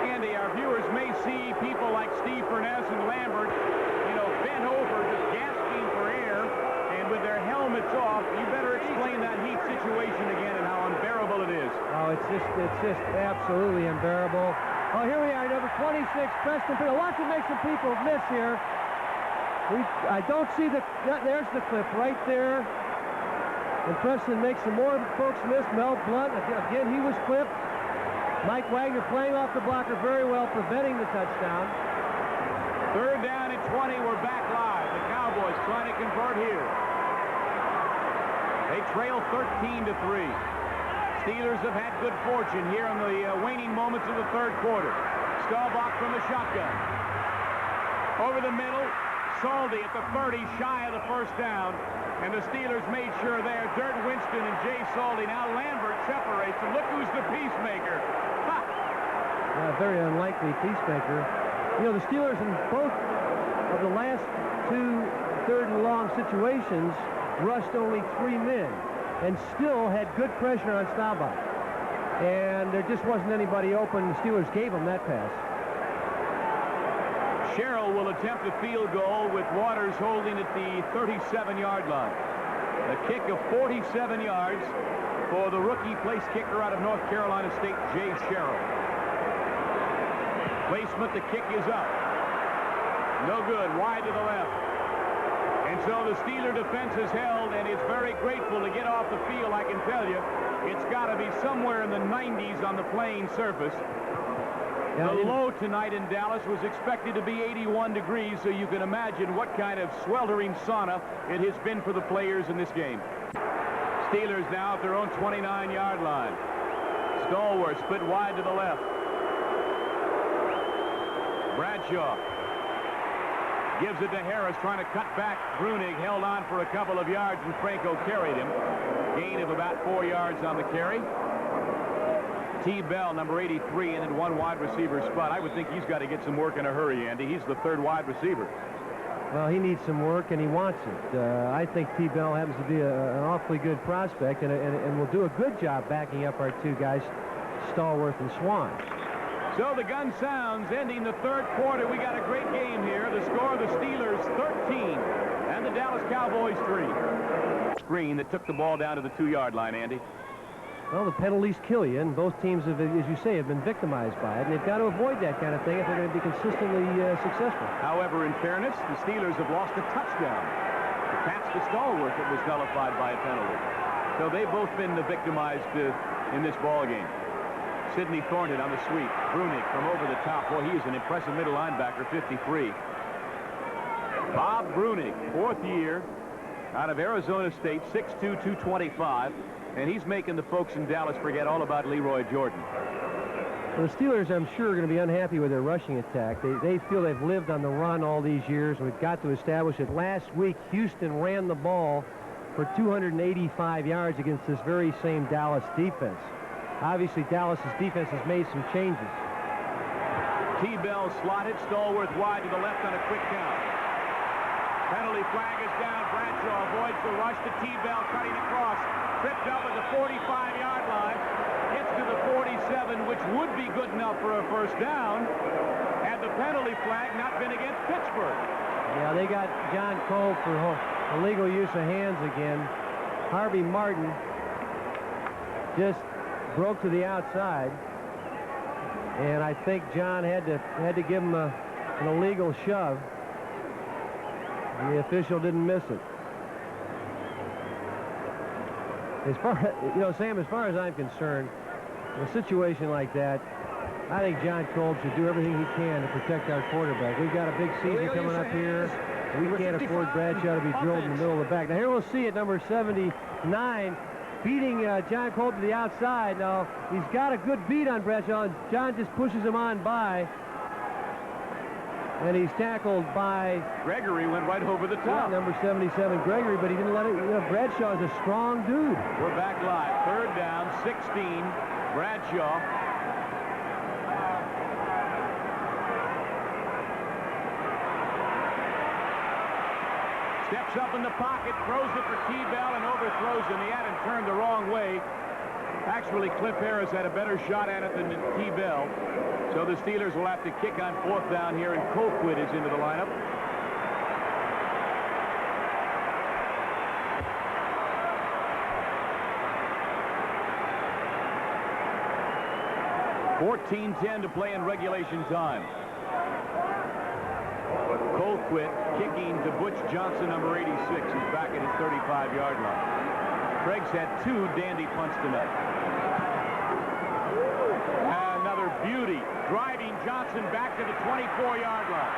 Andy, our viewers may see people like Steve Furness and Lambert, you know, bent over, just gasping for air, and with their helmets off. You better explain that heat situation again and how unbearable it is. Oh, it's just absolutely unbearable. Oh, here we are, number 26, Preston Pearson. Watch it make some people miss here. I don't see there's the clip right there. And Preston makes some more folks miss. Mel Blunt, again, he was clipped. Mike Wagner playing off the blocker very well, preventing the touchdown. Third down and 20. We're back live. The Cowboys trying to convert here. They trail 13-3. Steelers have had good fortune here in the waning moments of the third quarter. Staubach from the shotgun. Over the middle, Saldi at the 30, shy of the first down. And the Steelers made sure there. Dirt Winston and Jay Saldi. Now Lambert separates them. Look who's the peacemaker. A very unlikely peacemaker. You know, the Steelers in both of the last two third and long situations rushed only 3 men and still had good pressure on Staubach. And there just wasn't anybody open. The Steelers gave him that pass. Sherrill will attempt a field goal with Waters holding at the 37-yard line. A kick of 47 yards for the rookie place kicker out of North Carolina State, Jay Sherrill. Placement, the kick is up. No good, wide to the left. And so the Steeler defense is held, and it's very grateful to get off the field, I can tell you. It's got to be somewhere in the 90s on the playing surface. The low tonight in Dallas was expected to be 81 degrees, so you can imagine what kind of sweltering sauna it has been for the players in this game. Steelers now at their own 29-yard line. Stallworth split wide to the left. Bradshaw gives it to Harris, trying to cut back. Brunig held on for a couple of yards, and Franco carried him. Gain of about 4 yards on the carry. T. Bell, number 83, in 1 wide receiver spot. I would think he's got to get some work in a hurry, Andy. He's the third wide receiver. Well, he needs some work, and he wants it. I think T. Bell happens to be an awfully good prospect, and will do a good job backing up our two guys, Stallworth and Swan. So the gun sounds, ending the third quarter. We got a great game here. The score, the Steelers 13 and the Dallas Cowboys 3. Screen that took the ball down to the 2-yard line, Andy. Well, the penalties kill you, and both teams, have, as you say, have been victimized by it, and they've got to avoid that kind of thing if they're going to be consistently successful. However, in fairness, the Steelers have lost a touchdown. The pass to Stallworth that was nullified by a penalty. So they've both been victimized in this ball game. Sidney Thornton on the sweep. Brunig from over the top. Boy, he is an impressive middle linebacker, 53. Bob Brunig, 4th year, out of Arizona State, 6'2", 225. And he's making the folks in Dallas forget all about Leroy Jordan. Well, the Steelers, I'm sure, are going to be unhappy with their rushing attack. They feel they've lived on the run all these years. We've got to establish it. Last week, Houston ran the ball for 285 yards against this very same Dallas defense. Obviously, Dallas's defense has made some changes. T. Bell slotted, Stallworth wide to the left on a quick count. Penalty flag is down. Bradshaw avoids the rush to T. Bell, cutting across. Tripped up at the 45-yard line. Gets to the 47, which would be good enough for a first down, had the penalty flag not been against Pittsburgh. Yeah, they got John Cole for illegal use of hands again. Harvey Martin just broke to the outside, and I think John had to give him an illegal shove. The official didn't miss it. As far as, Sam, as far as I'm concerned, in a situation like that, I think John Kolb should do everything he can to protect our quarterback. We've got a big season coming up here. We can't afford Bradshaw to be drilled in the middle of the back. Now here we'll see it, number 79, beating John Kolb to the outside. Now he's got a good beat on Bradshaw, and John just pushes him on by. And he's tackled by... Gregory went right over the top. Yeah, number 77, Gregory, but he didn't let it... Bradshaw is a strong dude. We're back live. 3rd down, 16. Bradshaw. Steps up in the pocket, throws it for T. Bell, and overthrows him. He had him turned the wrong way. Actually, Cliff Harris had a better shot at it than T. Bell. So the Steelers will have to kick on 4th down here, and Colquitt is into the lineup. .14:10 to play in regulation time. Colquitt kicking to Butch Johnson, number 86, who's back at his 35-yard line. Craig's had 2 dandy punts tonight. Another beauty, driving Johnson back to the 24-yard line.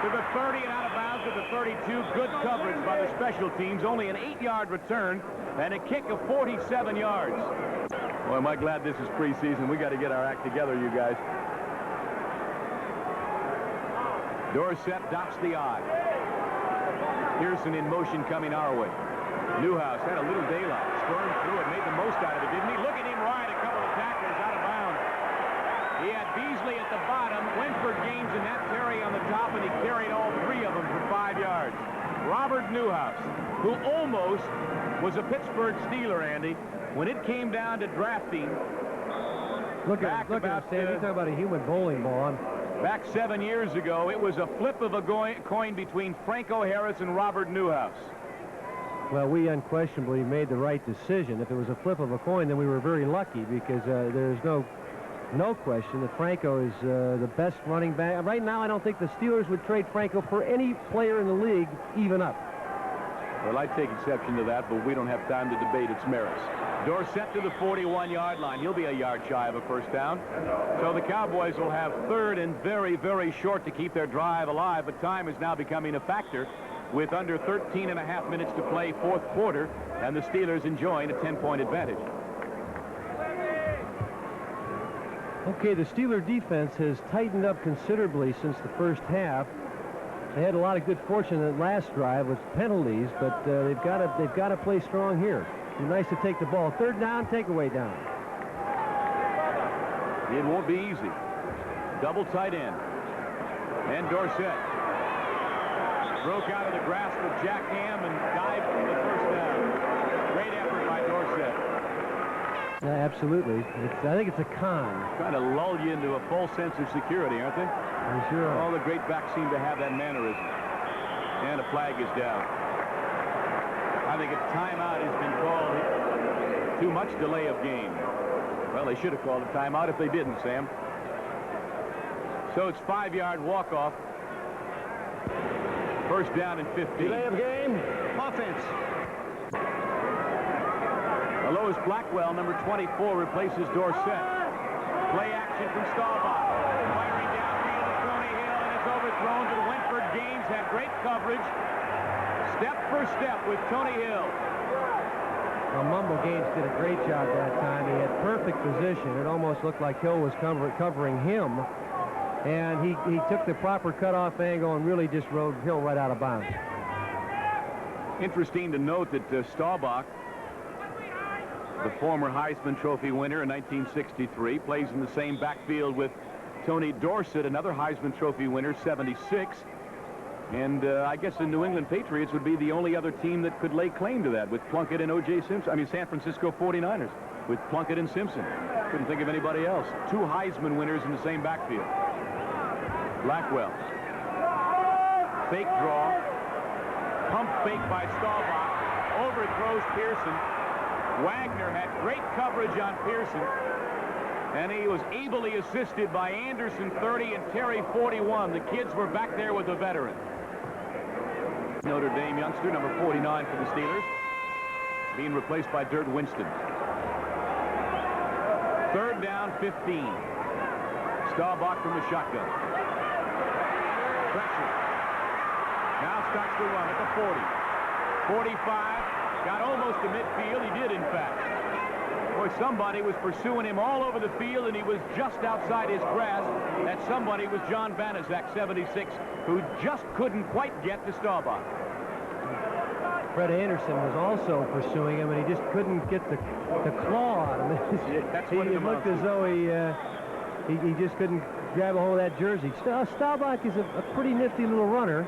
To the 30 and out of bounds to the 32. Good coverage by the special teams. Only an 8-yard return and a kick of 47 yards. Boy, am I glad this is preseason. We got to get our act together, you guys. Dorsett dots the I. Pearson in motion coming our way. Newhouse had a little daylight. Stern threw it, made the most out of it, didn't he? Look at him ride a couple of tacklers out of bounds. He had Beasley at the bottom, Winford Gaines and Nat Terry on the top, and he carried all 3 of them for 5 yards. Robert Newhouse, who almost was a Pittsburgh Steeler, Andy, when it came down to drafting. Look at him, Sam. You're talking about a human bowling ball. Back 7 years ago, it was a flip of a coin between Franco Harris and Robert Newhouse. Well, we unquestionably made the right decision. If it was a flip of a coin, then we were very lucky, because there's no question that Franco is the best running back. Right now, I don't think the Steelers would trade Franco for any player in the league, even up. Well, I take exception to that, but we don't have time to debate its merits. Dorsett to the 41-yard line. He'll be a yard shy of a first down. So the Cowboys will have 3rd and very, very short to keep their drive alive, but time is now becoming a factor with under 13.5 minutes to play 4th quarter, and the Steelers enjoying a 10-point advantage. Okay, the Steeler defense has tightened up considerably since the first half. They had a lot of good fortune in that last drive with penalties, but they've got to play strong here. It'd be nice to take the ball. 3rd down, takeaway down. It won't be easy. Double tight end. And Dorsett. Broke out of the grasp of Jack Ham and dived for the first down. Great effort by Dorsett. Yeah, absolutely. I think it's a con. Trying to lull you into a false sense of security, aren't they? I'm sure. All the great backs seem to have that mannerism. And a flag is down. I think a timeout has been called. Too much delay of game. Well, they should have called a timeout if they didn't, Sam. So it's 5-yard walk-off. First down and 15. Delay of game. Offense. Alois Blackwell, number 24, replaces Dorsett. Play action from Staubach. Firing downfield to Tony Hill, and it's overthrown to Wentford. Gaines had great coverage. Step for step with Tony Hill. Well, Mumble Gaines did a great job that time. He had perfect position. It almost looked like Hill was covering him. And he took the proper cutoff angle and really just rode Hill right out of bounds. Interesting to note that Staubach, the former Heisman Trophy winner in 1963, plays in the same backfield with Tony Dorsett, another Heisman Trophy winner, 76. And I guess the New England Patriots would be the only other team that could lay claim to that with Plunkett and O.J. Simpson. I mean, San Francisco 49ers with Plunkett and Simpson. Couldn't think of anybody else. Two Heisman winners in the same backfield. Blackwell. Fake draw. Pump fake by Staubach. Overthrows Pearson. Wagner had great coverage on Pearson. And he was ably assisted by Anderson, 30, and Terry, 41. The kids were back there with the veteran. Notre Dame youngster, number 49 for the Steelers, being replaced by Dirt Winston. Third down, 15. Staubach from the shotgun. Pressure. Now starts to run at the 40. 45. Got almost to midfield. He did, in fact. Boy, somebody was pursuing him all over the field, and he was just outside his grasp. That somebody was John Banaszak, 76, who just couldn't quite get to Staubach. Fred Anderson was also pursuing him, and he just couldn't get the claw on him. That's what it looked as though he just couldn't grab a hold of that jersey. Staubach is a pretty nifty little runner,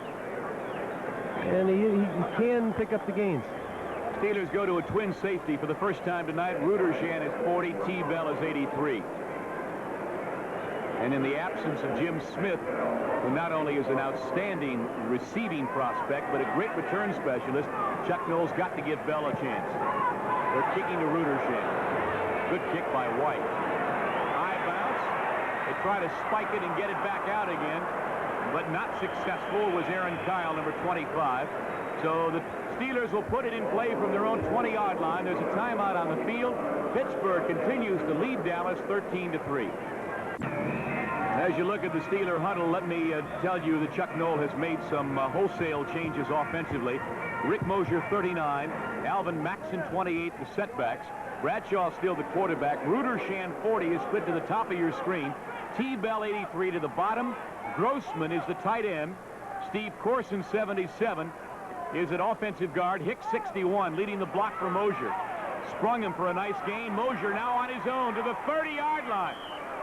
and he can pick up the gains. Steelers go to a twin safety for the first time tonight. Rudershan is 40, T. Bell is 83. And in the absence of Jim Smith, who not only is an outstanding receiving prospect, but a great return specialist, Chuck Knowles got to give Bell a chance. They're kicking to Rudershan. Good kick by White. High bounce. They try to spike it and get it back out again, but not successful was Aaron Kyle, number 25. So the Steelers will put it in play from their own 20-yard line. There's a timeout on the field. Pittsburgh continues to lead Dallas 13-3. As you look at the Steeler huddle, let me tell you that Chuck Noll has made some wholesale changes offensively. Rick Mosier, 39. Alvin Maxson, 28, the setbacks. Bradshaw still the quarterback. Rudershan, 40, is split to the top of your screen. T. Bell, 83, to the bottom. Grossman is the tight end. Steve Corson, 77. Is at offensive guard. Hicks, 61, leading the block for Mosier. Sprung him for a nice gain. Mosier now on his own to the 30-yard line.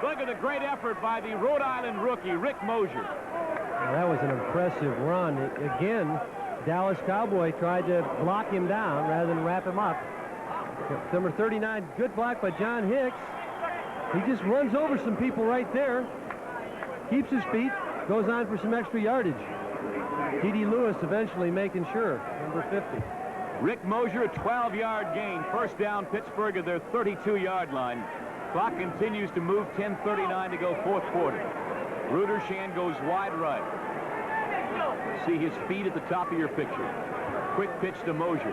Look at the great effort by the Rhode Island rookie, Rick Mosier. Well, that was an impressive run. Again, Dallas Cowboy tried to block him down rather than wrap him up. Number 39, good block by John Hicks. He just runs over some people right there. Keeps his feet, goes on for some extra yardage. T.D. Lewis eventually making sure, number 50. Rick Mosier, a 12-yard gain. First down, Pittsburgh at their 32-yard line. Clock continues to move, 10:39 to go, fourth quarter. Rudershan goes wide right. See his feet at the top of your picture. Quick pitch to Mosier.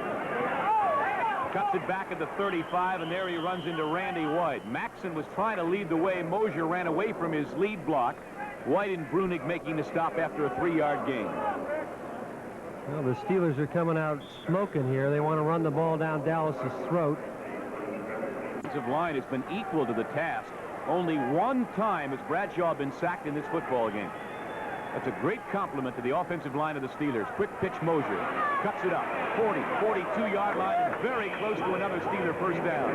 Cuts it back at the 35, and there he runs into Randy White. Maxson was trying to lead the way. Mosier ran away from his lead block. White and Brunig making the stop after a 3-yard gain. Well, the Steelers are coming out smoking here. They want to run the ball down Dallas's throat. The offensive line has been equal to the task. Only one time has Bradshaw been sacked in this football game. That's a great compliment to the offensive line of the Steelers. Quick pitch, Mosier. Cuts it up. 40, 42-yard line, and very close to another Steeler first down.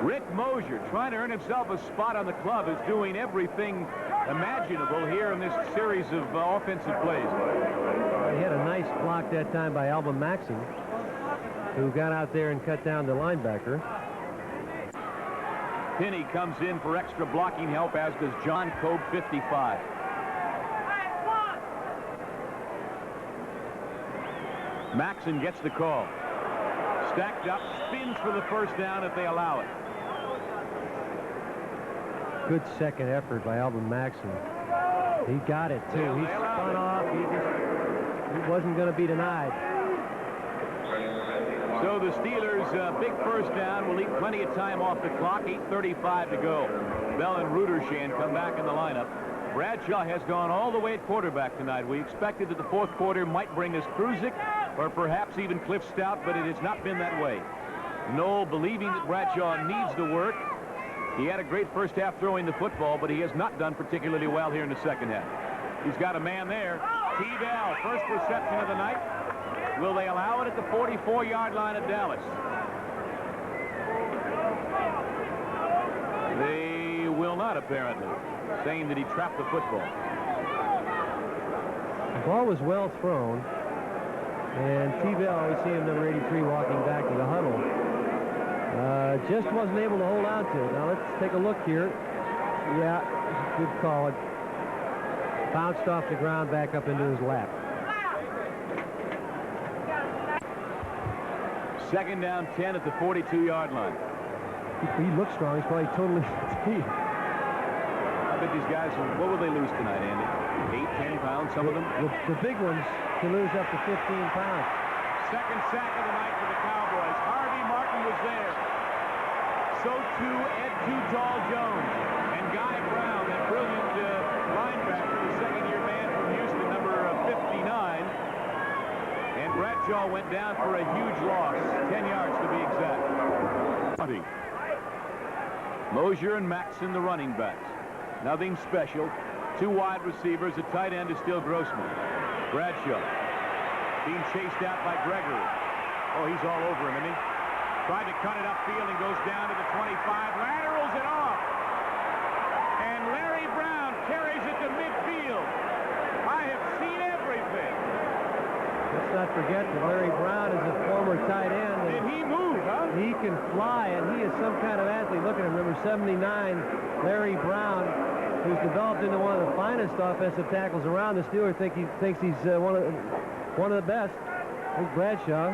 Rick Mosier, trying to earn himself a spot on the club, is doing everything imaginable here in this series of offensive plays. He had a nice block that time by Alvin Maxson, who got out there and cut down the linebacker. Pinney comes in for extra blocking help, as does John Cope, 55. Maxson gets the call. Stacked up, spins for the first down if they allow it. Good second effort by Alvin Maxson. He got it, too. He spun off. He wasn't going to be denied. So the Steelers' big first down will leave plenty of time off the clock. 8:35 to go. Bell and Rudershan come back in the lineup. Bradshaw has gone all the way at quarterback tonight. We expected that the fourth quarter might bring us Kruzik or perhaps even Cliff Stout, but it has not been that way. Noel, believing that Bradshaw needs the work. He had a great first half throwing the football, but he has not done particularly well here in the second half. He's got a man there. T-Bell, first reception of the night. Will they allow it at the 44-yard line of Dallas? They will not, apparently, saying that he trapped the football. The ball was well thrown, and T-Bell, we see him, number 83, walking back to the huddle. Just wasn't able to hold on to it. Now let's take a look here. Yeah, good call. It bounced off the ground back up into his lap. Second down, 10 at the 42-yard line. He looks strong. He's probably totally fatigued. I bet these guys, what will they lose tonight, Andy? 8, 10 pounds, some of them? The big ones can lose up to 15 pounds. Second sack of the night for the Cowboys. Harvey Martin was there. So too Ed Too Tall Jones and Guy Brown, that brilliant linebacker, the second-year man from Houston, number 59. And Bradshaw went down for a huge loss, 10 yards to be exact. Mosier and Maxson, the running backs. Nothing special. Two wide receivers. The tight end is still Grossman. Bradshaw being chased out by Gregory. Oh, he's all over him, isn't he? Tried to cut it upfield and goes down to the 25. Laterals it off. And Larry Brown carries it to midfield. I have seen everything. Let's not forget that Larry Brown is a former tight end. Did he move, huh? He can fly, and he is some kind of athlete. Look at him, number 79, Larry Brown, who's developed into one of the finest offensive tackles around. The Steelers thinks he's one of the best. There's Bradshaw.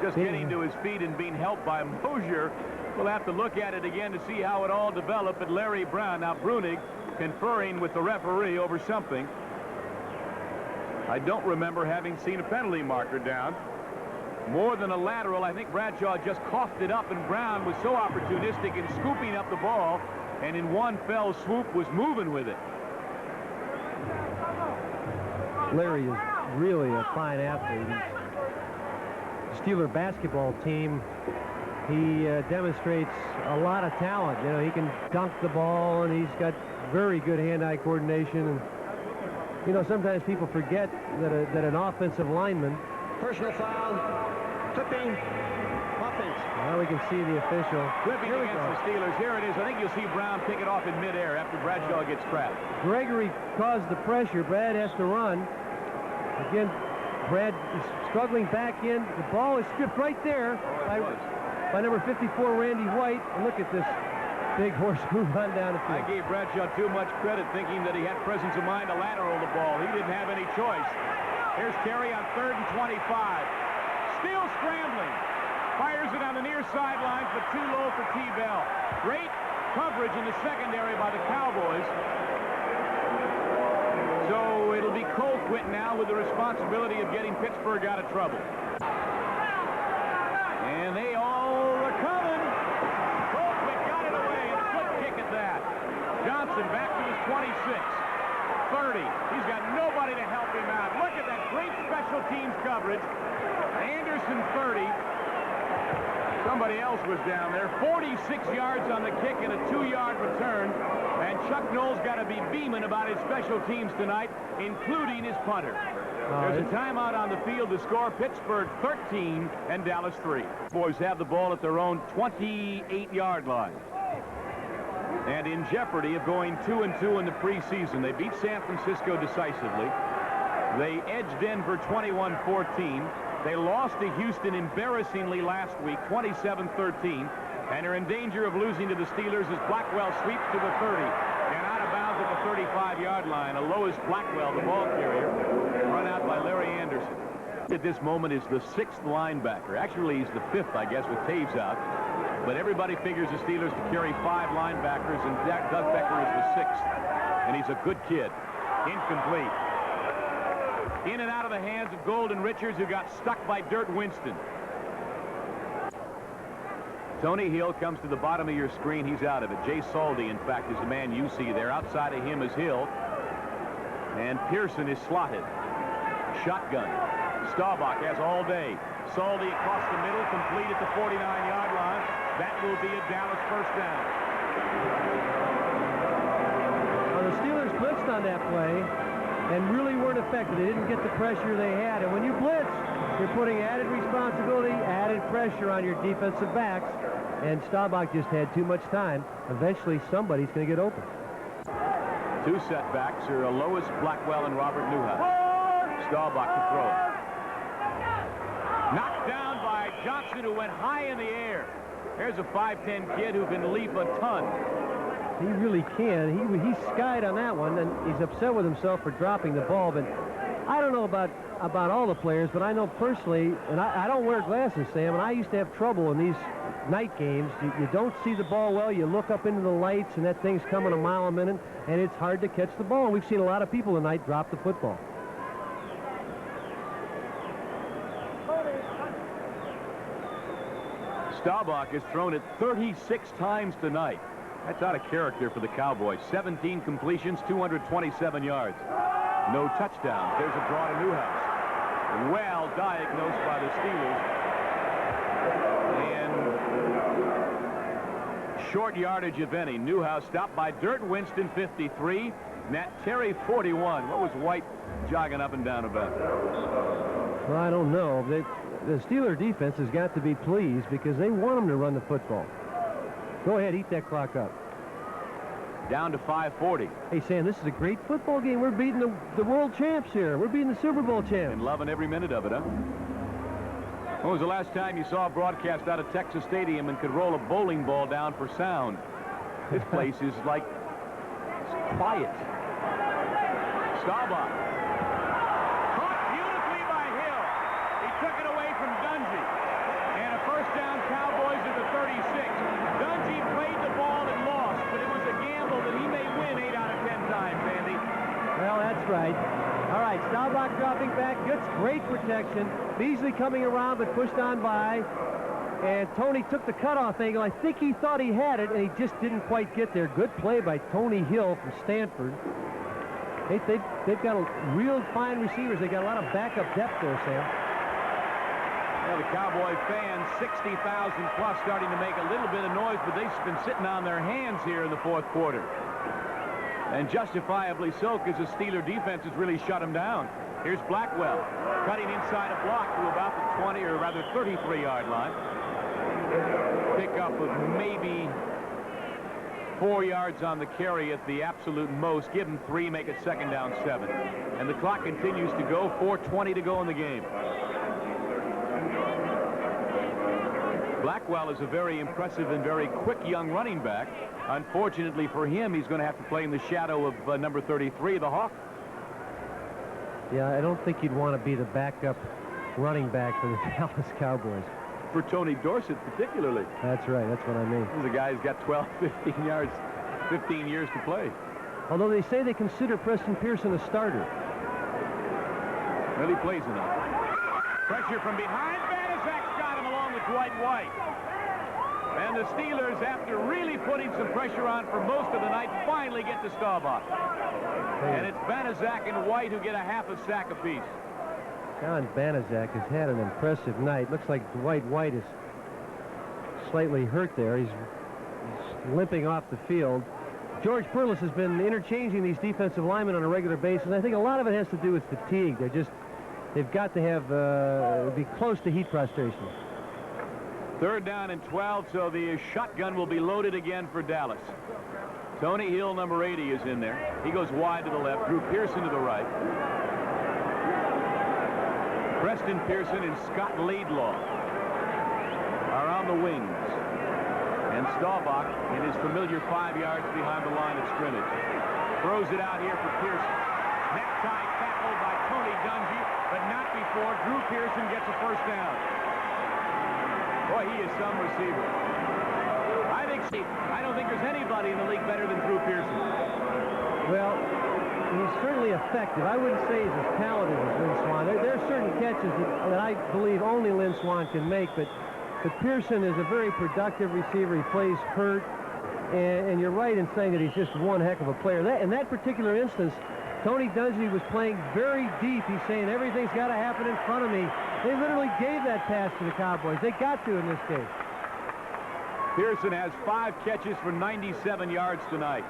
Just getting to his feet and being helped by Mosier. We'll have to look at it again to see how it all developed. But Larry Brown, now Brunig, conferring with the referee over something. I don't remember having seen a penalty marker down. More than a lateral, I think Bradshaw just coughed it up, and Brown was so opportunistic in scooping up the ball, and in one fell swoop was moving with it. Larry is really a fine athlete. The Steeler basketball team, he demonstrates a lot of talent. You know, he can dunk the ball, and he's got very good hand-eye coordination. And you know, sometimes people forget that an offensive lineman. Personal foul, clipping, offense. Now we can see the official. Clipping against the Steelers. Here it is. I think you'll see Brown pick it off in midair after Bradshaw gets trapped. Gregory caused the pressure. Brad has to run. Again, Brad is struggling back in. The ball is stripped right there by number 54, Randy White. And look at this big horse move on down the field. I gave Bradshaw too much credit, thinking that he had presence of mind to lateral the ball. He didn't have any choice. Here's Terry on 3rd and 25. Still scrambling. Fires it on the near sidelines, but too low for T-Bell. Great coverage in the secondary by the Cowboys. So it'll be Colquitt now with the responsibility of getting Pittsburgh out of trouble. And they all are coming. Colquitt got it away, and a good kick at that. Johnson back to his 26. 30. He's got nobody to help him out. Look at that great special teams coverage. Anderson 30. Somebody else was down there. 46 yards on the kick and a 2-yard return. And Chuck Noll's got to be beaming about his special teams tonight, including his punter. There's a timeout on the field to score. Pittsburgh 13 and Dallas 3. Boys have the ball at their own 28-yard line. and in jeopardy of going 2-2 in the preseason. They beat San Francisco decisively. They edged Denver 21-14. They lost to Houston embarrassingly last week, 27-13, and are in danger of losing to the Steelers as Blackwell sweeps to the 30 and out of bounds at the 35-yard line. A Lois Blackwell, the ball carrier, run out by Larry Anderson. At this moment is the 6th linebacker. Actually, he's the 5th, I guess, with Taves out. But everybody figures the Steelers to carry 5 linebackers, and Doug Becker is the 6th. And he's a good kid. Incomplete. In and out of the hands of Golden Richards, who got stuck by Dirt Winston. Tony Hill comes to the bottom of your screen. He's out of it. Jay Saldy, in fact, is the man you see there. Outside of him is Hill. And Pearson is slotted. Shotgun. Staubach has all day. Saldy across the middle, complete at the 49-yard line. That will be a Dallas first down. Well, the Steelers blitzed on that play and really weren't effective. They didn't get the pressure they had. And when you blitz, you're putting added responsibility, added pressure on your defensive backs. And Staubach just had too much time. Eventually, somebody's going to get open. 2 setbacks are Lois Blackwell and Robert Newhouse. Staubach to throw. Knocked down by Johnson, who went high in the air. There's a 5'10" kid who can leap a ton. He really can. He skied on that one, and he's upset with himself for dropping the ball. But I don't know about all the players, but I know personally, and I don't wear glasses, Sam, and I used to have trouble in these night games. You don't see the ball well. You look up into the lights, and that thing's coming a mile a minute, and it's hard to catch the ball. And we've seen a lot of people tonight drop the football. Staubach has thrown it 36 times tonight. That's out of character for the Cowboys. 17 completions, 227 yards. No touchdowns. There's a draw to Newhouse. Well diagnosed by the Steelers. And short yardage, if any. Newhouse stopped by Dirt Winston, 53. Nat Terry, 41. What was White jogging up and down about? Well, I don't know. The Steeler defense has got to be pleased because they want them to run the football. Go ahead, eat that clock up. Down to 5:40. Hey, Sam, this is a great football game. We're beating the world champs here. We're beating the Super Bowl champs. And loving every minute of it, huh? When was the last time you saw a broadcast out of Texas Stadium and could roll a bowling ball down for sound? This place is like quiet. Staubach. Caught beautifully by Hill. He took it away from Dungy. And a first down, Cowboys at the 36. Dungy played the ball and lost, but it was a gamble that he may win 8 out of 10 times, Andy. Well, that's right. All right, Staubach dropping back. Gets great protection. Beasley coming around, but pushed on by. And Tony took the cutoff angle. I think he thought he had it, and he just didn't quite get there. Good play by Tony Hill from Stanford. They've got real fine receivers. They got a lot of backup depth there, Sam. Well, the Cowboy fans, 60,000 plus, starting to make a little bit of noise, but they've been sitting on their hands here in the 4th quarter. And justifiably so, because the Steeler defense has really shut them down. Here's Blackwell, cutting inside a block to about the 20, or rather 33-yard line. Pickup of maybe 4 yards on the carry at the absolute most. Give them 3, make it 2nd down 7. And the clock continues to go, 4:20 to go in the game. Blackwell is a very impressive and very quick young running back. Unfortunately for him, he's going to have to play in the shadow of number 33, the Hawk. Yeah, I don't think you'd want to be the backup running back for the Dallas Cowboys. For Tony Dorsett, particularly. That's right. That's what I mean. He's a guy who's got 12, 15 yards, 15 years to play. Although they say they consider Preston Pearson a starter. Well, he plays enough. Pressure from behind. Banaszak's got him along with Dwight White. And the Steelers, after really putting some pressure on for most of the night, finally get to Staubach. And it's Banaszak and White who get a half a sack apiece. John Banaszak has had an impressive night. Looks like Dwight White is slightly hurt there. He's limping off the field. George Perlis has been interchanging these defensive linemen on a regular basis. I think a lot of it has to do with fatigue. They've got to have be close to heat prostration. 3rd down and 12, so the shotgun will be loaded again for Dallas. Tony Hill, number 80, is in there. He goes wide to the left. Drew Pearson to the right. Preston Pearson and Scott Laidlaw are on the wings. And Staubach in his familiar 5 yards behind the line of scrimmage. Throws it out here for Pearson. Necktie tackled by Tony Dungy, but not before Drew Pearson gets a first down. Boy, he is some receiver. I don't think there's anybody in the league better than Drew Pearson. Well, he's certainly effective. I wouldn't say he's as talented as Lynn Swann. There are certain catches that I believe only Lynn Swann can make, but Pearson is a very productive receiver. He plays hurt, and you're right in saying that he's just one heck of a player. In that particular instance, Tony Dungy was playing very deep. He's saying everything's got to happen in front of me. They literally gave that pass to the Cowboys. They got to in this case. Pearson has 5 catches for 97 yards tonight.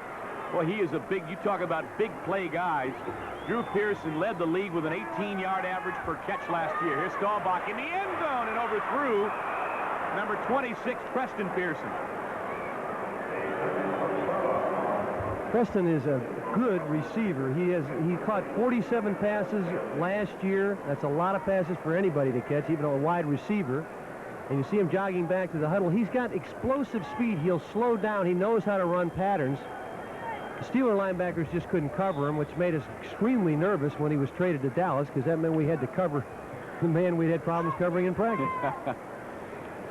Well, he is a big, you talk about big play guys. Drew Pearson led the league with an 18-yard average per catch last year. Here's Staubach in the end zone and overthrew number 26, Preston Pearson. Preston is a good receiver. He caught 47 passes last year. That's a lot of passes for anybody to catch, even a wide receiver. And you see him jogging back to the huddle. He's got explosive speed. He'll slow down. He knows how to run patterns. The Steeler linebackers just couldn't cover him, which made us extremely nervous when he was traded to Dallas, because that meant we had to cover the man we'd had problems covering in practice.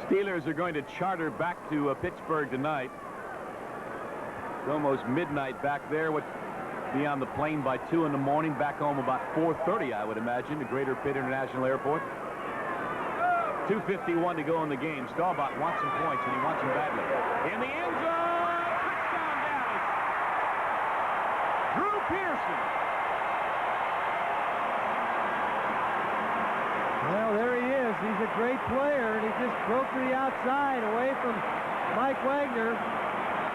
Steelers are going to charter back to Pittsburgh tonight. It's almost midnight back there. Would be on the plane by 2 in the morning. Back home about 4:30, I would imagine, to Greater Pitt International Airport. 2:51 to go in the game. Staubach wants some points, and he wants them badly. In the end zone, touchdown Dallas. Drew Pearson. Well, there he is. He's a great player, and he just broke to the outside away from Mike Wagner.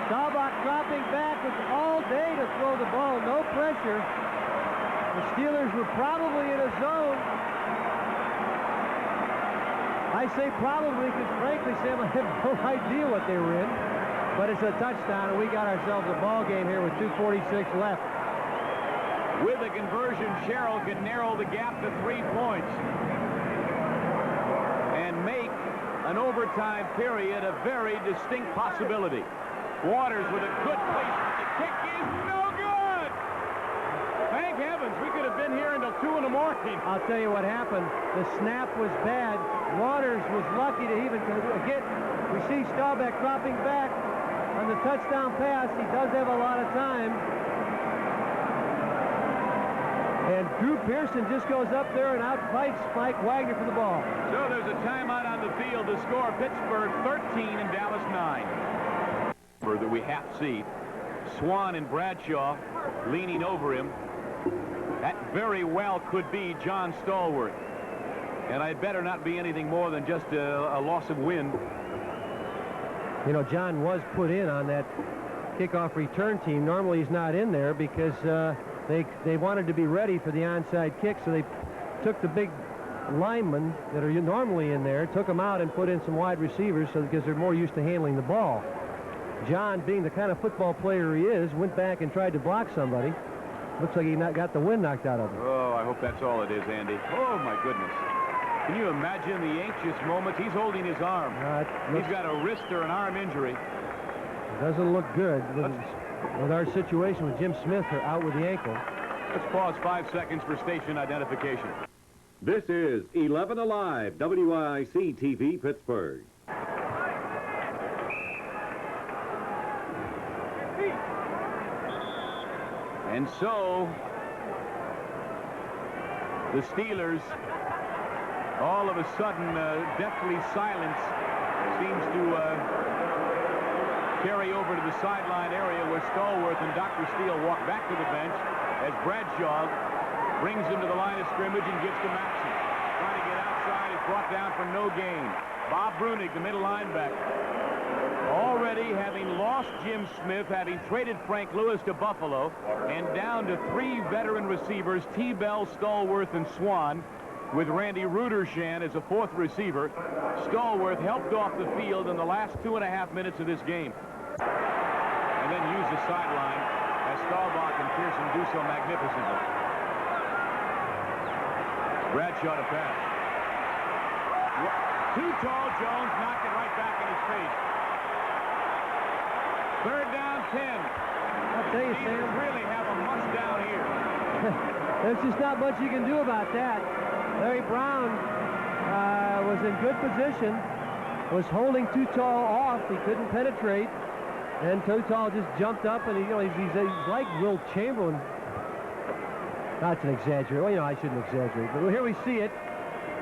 Staubach dropping back with all day to throw the ball. No pressure. The Steelers were probably in a zone. I say probably because, frankly, Sam, I have no idea what they were in. But it's a touchdown, and we got ourselves a ball game here with 2:46 left. With a conversion, Sherrill can narrow the gap to 3 points and make an overtime period a very distinct possibility. Waters with a good placement. The kick is no good. Thank heavens, we could have been here until 2 in the morning. I'll tell you what happened. The snap was bad. Waters was lucky to even get. We see Staubach dropping back on the touchdown pass. He does have a lot of time. And Drew Pearson just goes up there and outfights Mike Wagner for the ball. So there's a timeout on the field to score. Pittsburgh 13 and Dallas 9. That we have to see. Swann and Bradshaw leaning over him. That very well could be John Stallworth. And I'd better not be anything more than just a loss of wind. You know, John was put in on that kickoff return team. Normally he's not in there because they wanted to be ready for the onside kick, so they took the big linemen that are normally in there, took them out and put in some wide receivers because they're more used to handling the ball. John, being the kind of football player he is, went back and tried to block somebody. Looks like he got the wind knocked out of him. Oh, I hope that's all it is, Andy. Oh, my goodness. Can you imagine the anxious moments? He's holding his arm. He's got a wrist or an arm injury. It doesn't look good with our situation with Jim Smith out with the ankle. Let's pause 5 seconds for station identification. This is 11 Alive, WIC-TV Pittsburgh. And so, the Steelers, all of a sudden, deathly silence seems to carry over to the sideline area where Stallworth and Dr. Steele walk back to the bench as Bradshaw brings him to the line of scrimmage and gives to Maxson. Trying to get outside, is brought down for no gain. Bob Brunig, the middle linebacker. Already having lost Jim Smith, having traded Frank Lewis to Buffalo, and down to 3 veteran receivers, T-Bell, Stallworth, and Swann, with Randy Rudershan as a 4th receiver. Stallworth helped off the field in the last 2.5 minutes of this game. and then use the sideline as Staubach and Pearson do so magnificently. Bradshaw to pass. Too tall. Jones knocked it right back in his face. Third down, 10. I'll tell you, Sam, really have a must down here. there's just not much you can do about that. Larry Brown was in good position, was holding Too Tall off. He couldn't penetrate, and Too Tall just jumped up, and he's like Will Chamberlain. That's an exaggeration. Well, I shouldn't exaggerate, but here we see it.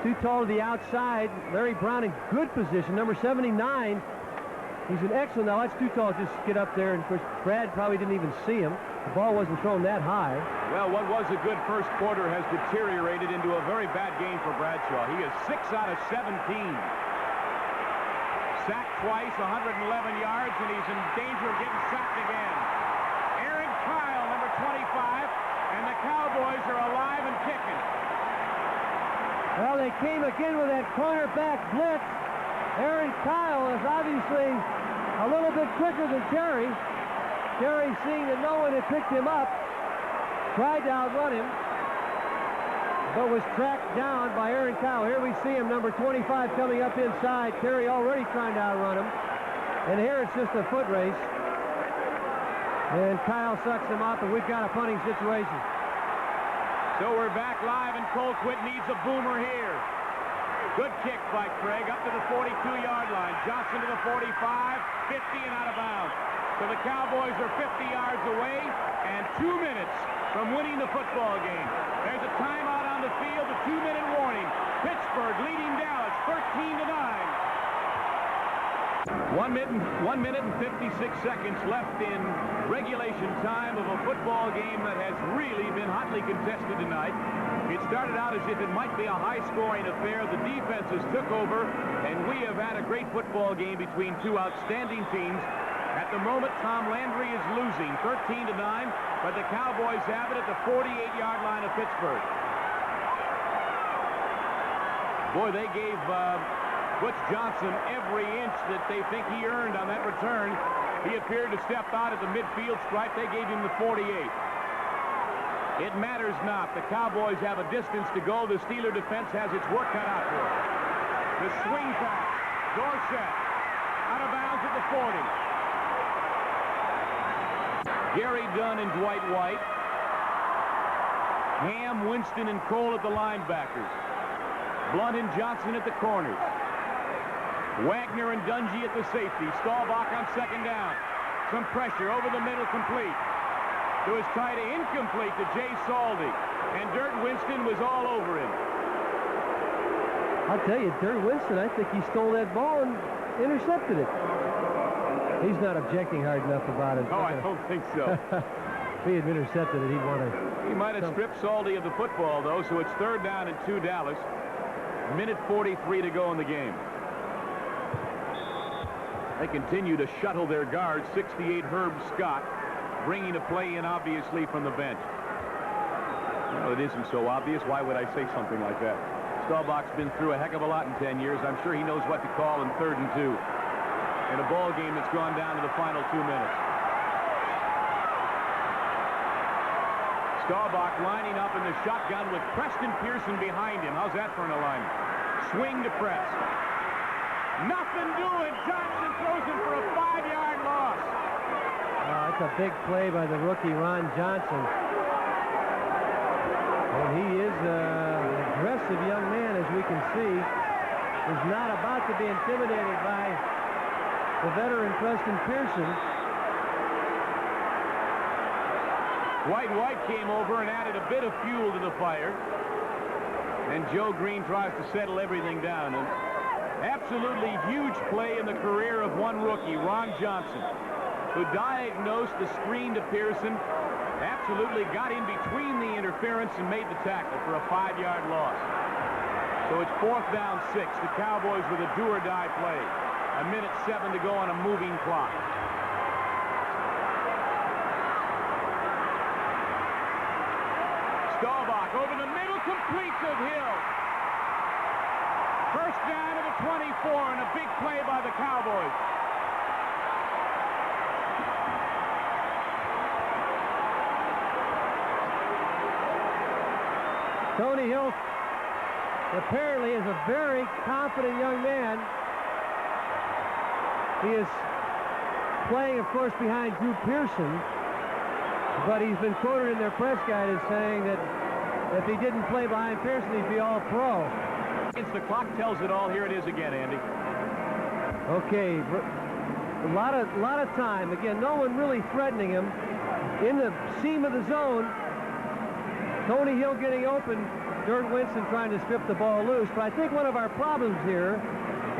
Too Tall to the outside. Larry Brown in good position. Number 79. He's an excellent. Now, that's Too Tall. Just get up there, and of course, Brad probably didn't even see him. The ball wasn't thrown that high. Well, what was a good first quarter has deteriorated into a very bad game for Bradshaw. He is 6 out of 17. Sacked twice, 111 yards, and he's in danger of getting sacked again. Aaron Kyle, number 25, and the Cowboys are alive and kicking. Well, they came again with that cornerback blitz. Aaron Kyle is obviously a little bit quicker than Terry. Terry, seeing that no one had picked him up, tried to outrun him, but was tracked down by Aaron Kyle. Here we see him, number 25, coming up inside. Terry already trying to outrun him. And here it's just a foot race. And Kyle sucks him up, and we've got a punting situation. So we're back live, and Colquitt needs a boomer here. Good kick by Craig up to the 42-yard line. Johnson to the 45, 50, and out of bounds. So the Cowboys are 50 yards away and 2 minutes from winning the football game. There's a timeout on the field, a 2-minute warning. Pittsburgh leading Dallas 13-9. 1 minute and 56 seconds left in regulation time of a football game that has really been hotly contested tonight. It started out as if it might be a high-scoring affair. The defenses took over, and we have had a great football game between two outstanding teams. At the moment, Tom Landry is losing 13-9, but the Cowboys have it at the 48-yard line of Pittsburgh. Boy, they gave Butch Johnson every inch that they think he earned on that return. He appeared to step out at the midfield stripe. They gave him the 48. It matters not. The Cowboys have a distance to go. The Steeler defense has its work cut out for it. The swing pass. Dorsett out of bounds at the 40. Gary Dunn and Dwight White. Ham, Winston, and Cole at the linebackers. Blunt and Johnson at the corners. Wagner and Dungy at the safety. Staubach on second down. Some pressure over the middle, complete. To his tight end, incomplete to Jay Saldy. And Dirt Winston was all over him. I'll tell you, Dirt Winston, I think he stole that ball and intercepted it. He's not objecting hard enough about it. No, I don't think so. If he had intercepted it, he'd want to... He might have stripped Saldy of the football, though, so it's third down and 2 Dallas. Minute 43 to go in the game. They continue to shuttle their guard, 68 Herb Scott, bringing a play in, obviously, from the bench. Well, it isn't so obvious. Why would I say something like that? Staubach's been through a heck of a lot in 10 years. I'm sure he knows what to call in 3rd and 2. In a ball game that's gone down to the final 2 minutes. Staubach lining up in the shotgun with Preston Pearson behind him. How's that for an alignment? Swing to press. Nothing doing. Johnson throws him for a 5-yard loss. That's a big play by the rookie, Ron Johnson. And he is an aggressive young man, as we can see. He's not about to be intimidated by the veteran Preston Pearson. White came over and added a bit of fuel to the fire. And Joe Green tries to settle everything down. And absolutely huge play in the career of one rookie, Ron Johnson, who diagnosed the screen to Pearson, absolutely got in between the interference and made the tackle for a 5-yard loss. So it's 4th down 6. The Cowboys with a do-or-die play. A minute 7 to go on a moving clock. Staubach over the middle, complete to Hill. First down to the 24, and a big play by the Cowboys. Tony Hill apparently is a very confident young man. He is playing, of course, behind Drew Pearson, but he's been quoted in their press guide as saying that if he didn't play behind Pearson, he'd be all pro. Since the clock tells it all, here it is again, Andy. Okay, a lot of time. Again, no one really threatening him. In the seam of the zone, Tony Hill getting open, Dirk Winston trying to strip the ball loose. But I think one of our problems here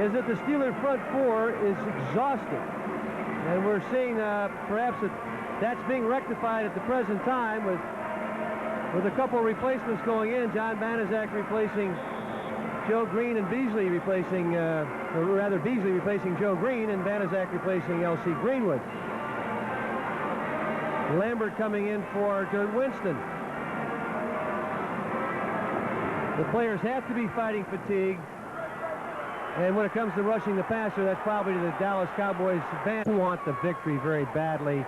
is that the Steeler front four is exhausted. And we're seeing perhaps that's being rectified at the present time with a couple of replacements going in. John Banaszak replacing Joe Green and Beasley replacing, or rather Beasley replacing Joe Green and Banaszak replacing L.C. Greenwood. Lambert coming in for Dirk Winston. The players have to be fighting fatigue. And when it comes to rushing the passer, that's probably the Dallas Cowboys want the victory very badly.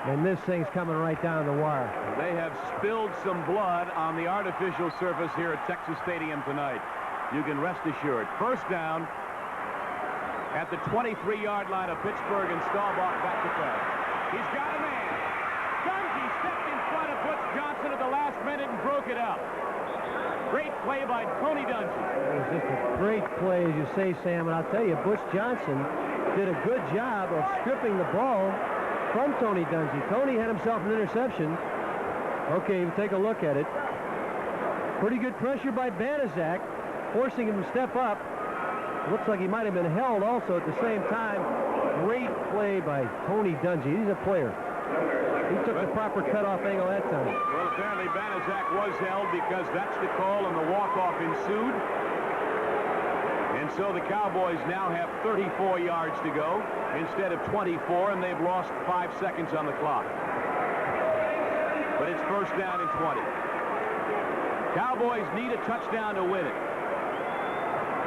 And this thing's coming right down the wire. They have spilled some blood on the artificial surface here at Texas Stadium tonight. You can rest assured. First down at the 23-yard line of Pittsburgh, and Staubach back to pass. He's got a man. Dungy stepped in front of Butch Johnson at the last minute and broke it up. Great play by Tony Dungy. It was just a great play, as you say, Sam. And I'll tell you, Butch Johnson did a good job of stripping the ball from Tony Dungy. Tony had himself an interception. Okay, take a look at it. Pretty good pressure by Banaszak, forcing him to step up. Looks like he might have been held also at the same time. Great play by Tony Dungy. He's a player. He took the proper cutoff angle that time. Well, apparently Banaszak was held because that's the call, and the walk-off ensued. And so the Cowboys now have 34 yards to go instead of 24, and they've lost 5 seconds on the clock. But it's first down and 20. Cowboys need a touchdown to win it.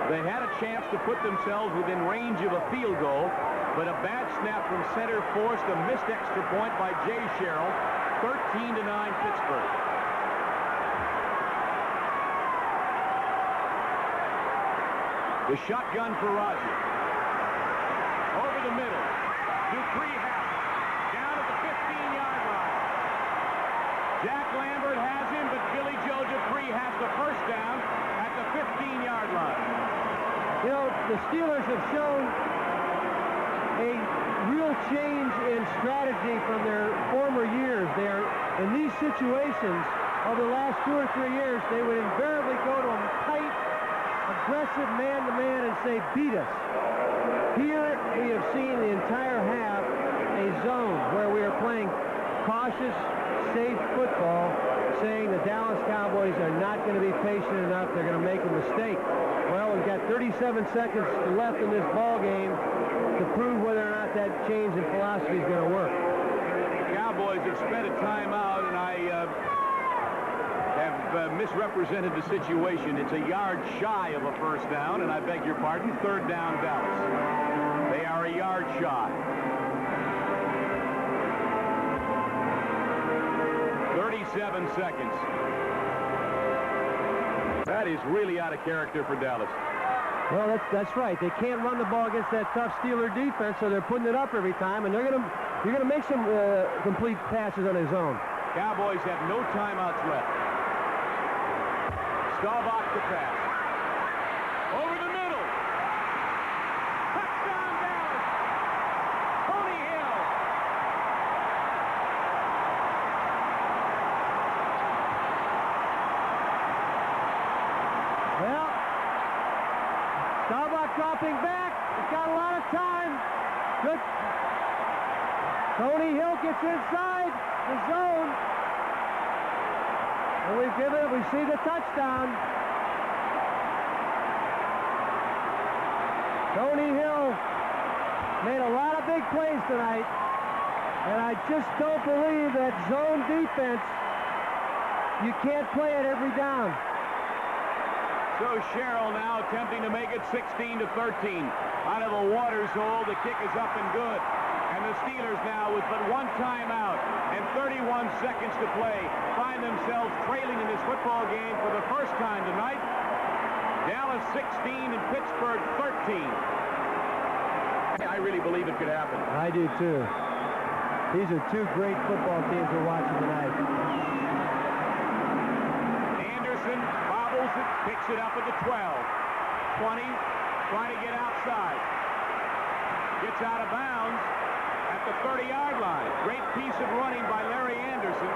They had a chance to put themselves within range of a field goal, but a bad snap from center forced a missed extra point by Jay Sherrill. 13-9 Pittsburgh. The shotgun for Rodgers. Over the middle. Dupree has it. Down at the 15-yard line. Jack Lambert has him, but Billy Joe Dupree has the first down at the 15-yard line. You know, the Steelers have shown a real change in strategy from their former years. They are, in these situations, over the last 2 or 3 years, they would invariably go to a tight, aggressive man-to-man and say, beat us. Here we have seen the entire half a zone where we are playing cautious, safe football, saying the Dallas Cowboys are not going to be patient enough. They're going to make a mistake. Well, we've got 37 seconds left in this ball game to prove whether or not that change in philosophy is going to work. The Cowboys have spent a timeout, and I have misrepresented the situation. It's a yard shy of a first down, and I beg your pardon, third down Dallas. They are a yard shy. 37 seconds. That is really out of character for Dallas. Well, that's right. They can't run the ball against that tough Steeler defense, so they're putting it up every time, and you're going to make some complete passes on his own. Cowboys have no timeouts left. Staubach to pass. Over the middle. Touchdown Dallas. Tony Hill. Well, Staubach dropping back. He's got a lot of time. Good. Tony Hill gets inside the zone. And we see the touchdown. Tony Hill made a lot of big plays tonight. And I just don't believe that zone defense, you can't play it every down. So Sherrill now attempting to make it 16-13. Out of a Waters hole, the kick is up and good. And the Steelers now, with but one timeout and 31 seconds to play, find themselves trailing in this football game for the first time tonight. Dallas 16 and Pittsburgh 13. I really believe it could happen. I do too. These are two great football teams we're watching tonight. Anderson bobbles it, picks it up at the 12. 20, trying to get outside. Gets out of bounds at the 30-yard line. Great piece of running by Larry Anderson.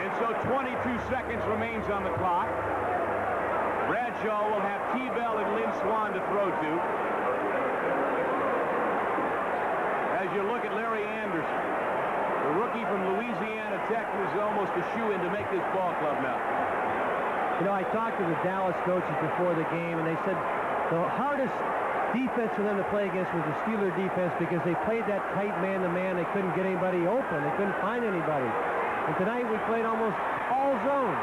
And so 22 seconds remains on the clock. Bradshaw will have T-Bell and Lynn Swan to throw to. As you look at Larry Anderson, the rookie from Louisiana Tech, who's almost a shoe-in to make this ball club now. You know, I talked to the Dallas coaches before the game, and they said the hardest defense for them to play against was the Steeler defense because they played that tight man-to-man. They couldn't get anybody open. They couldn't find anybody. And tonight we played almost all zone.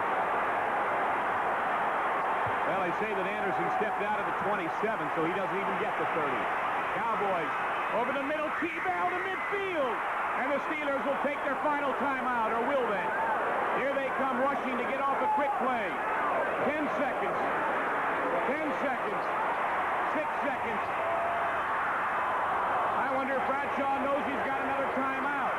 Well, they say that Anderson stepped out of the 27, so he doesn't even get the 30. Cowboys over the middle, T-Bell to midfield. And the Steelers will take their final timeout, or will they? Here they come rushing to get off a quick play. 10 seconds. 10 seconds. 6 seconds. I wonder if Bradshaw knows he's got another timeout.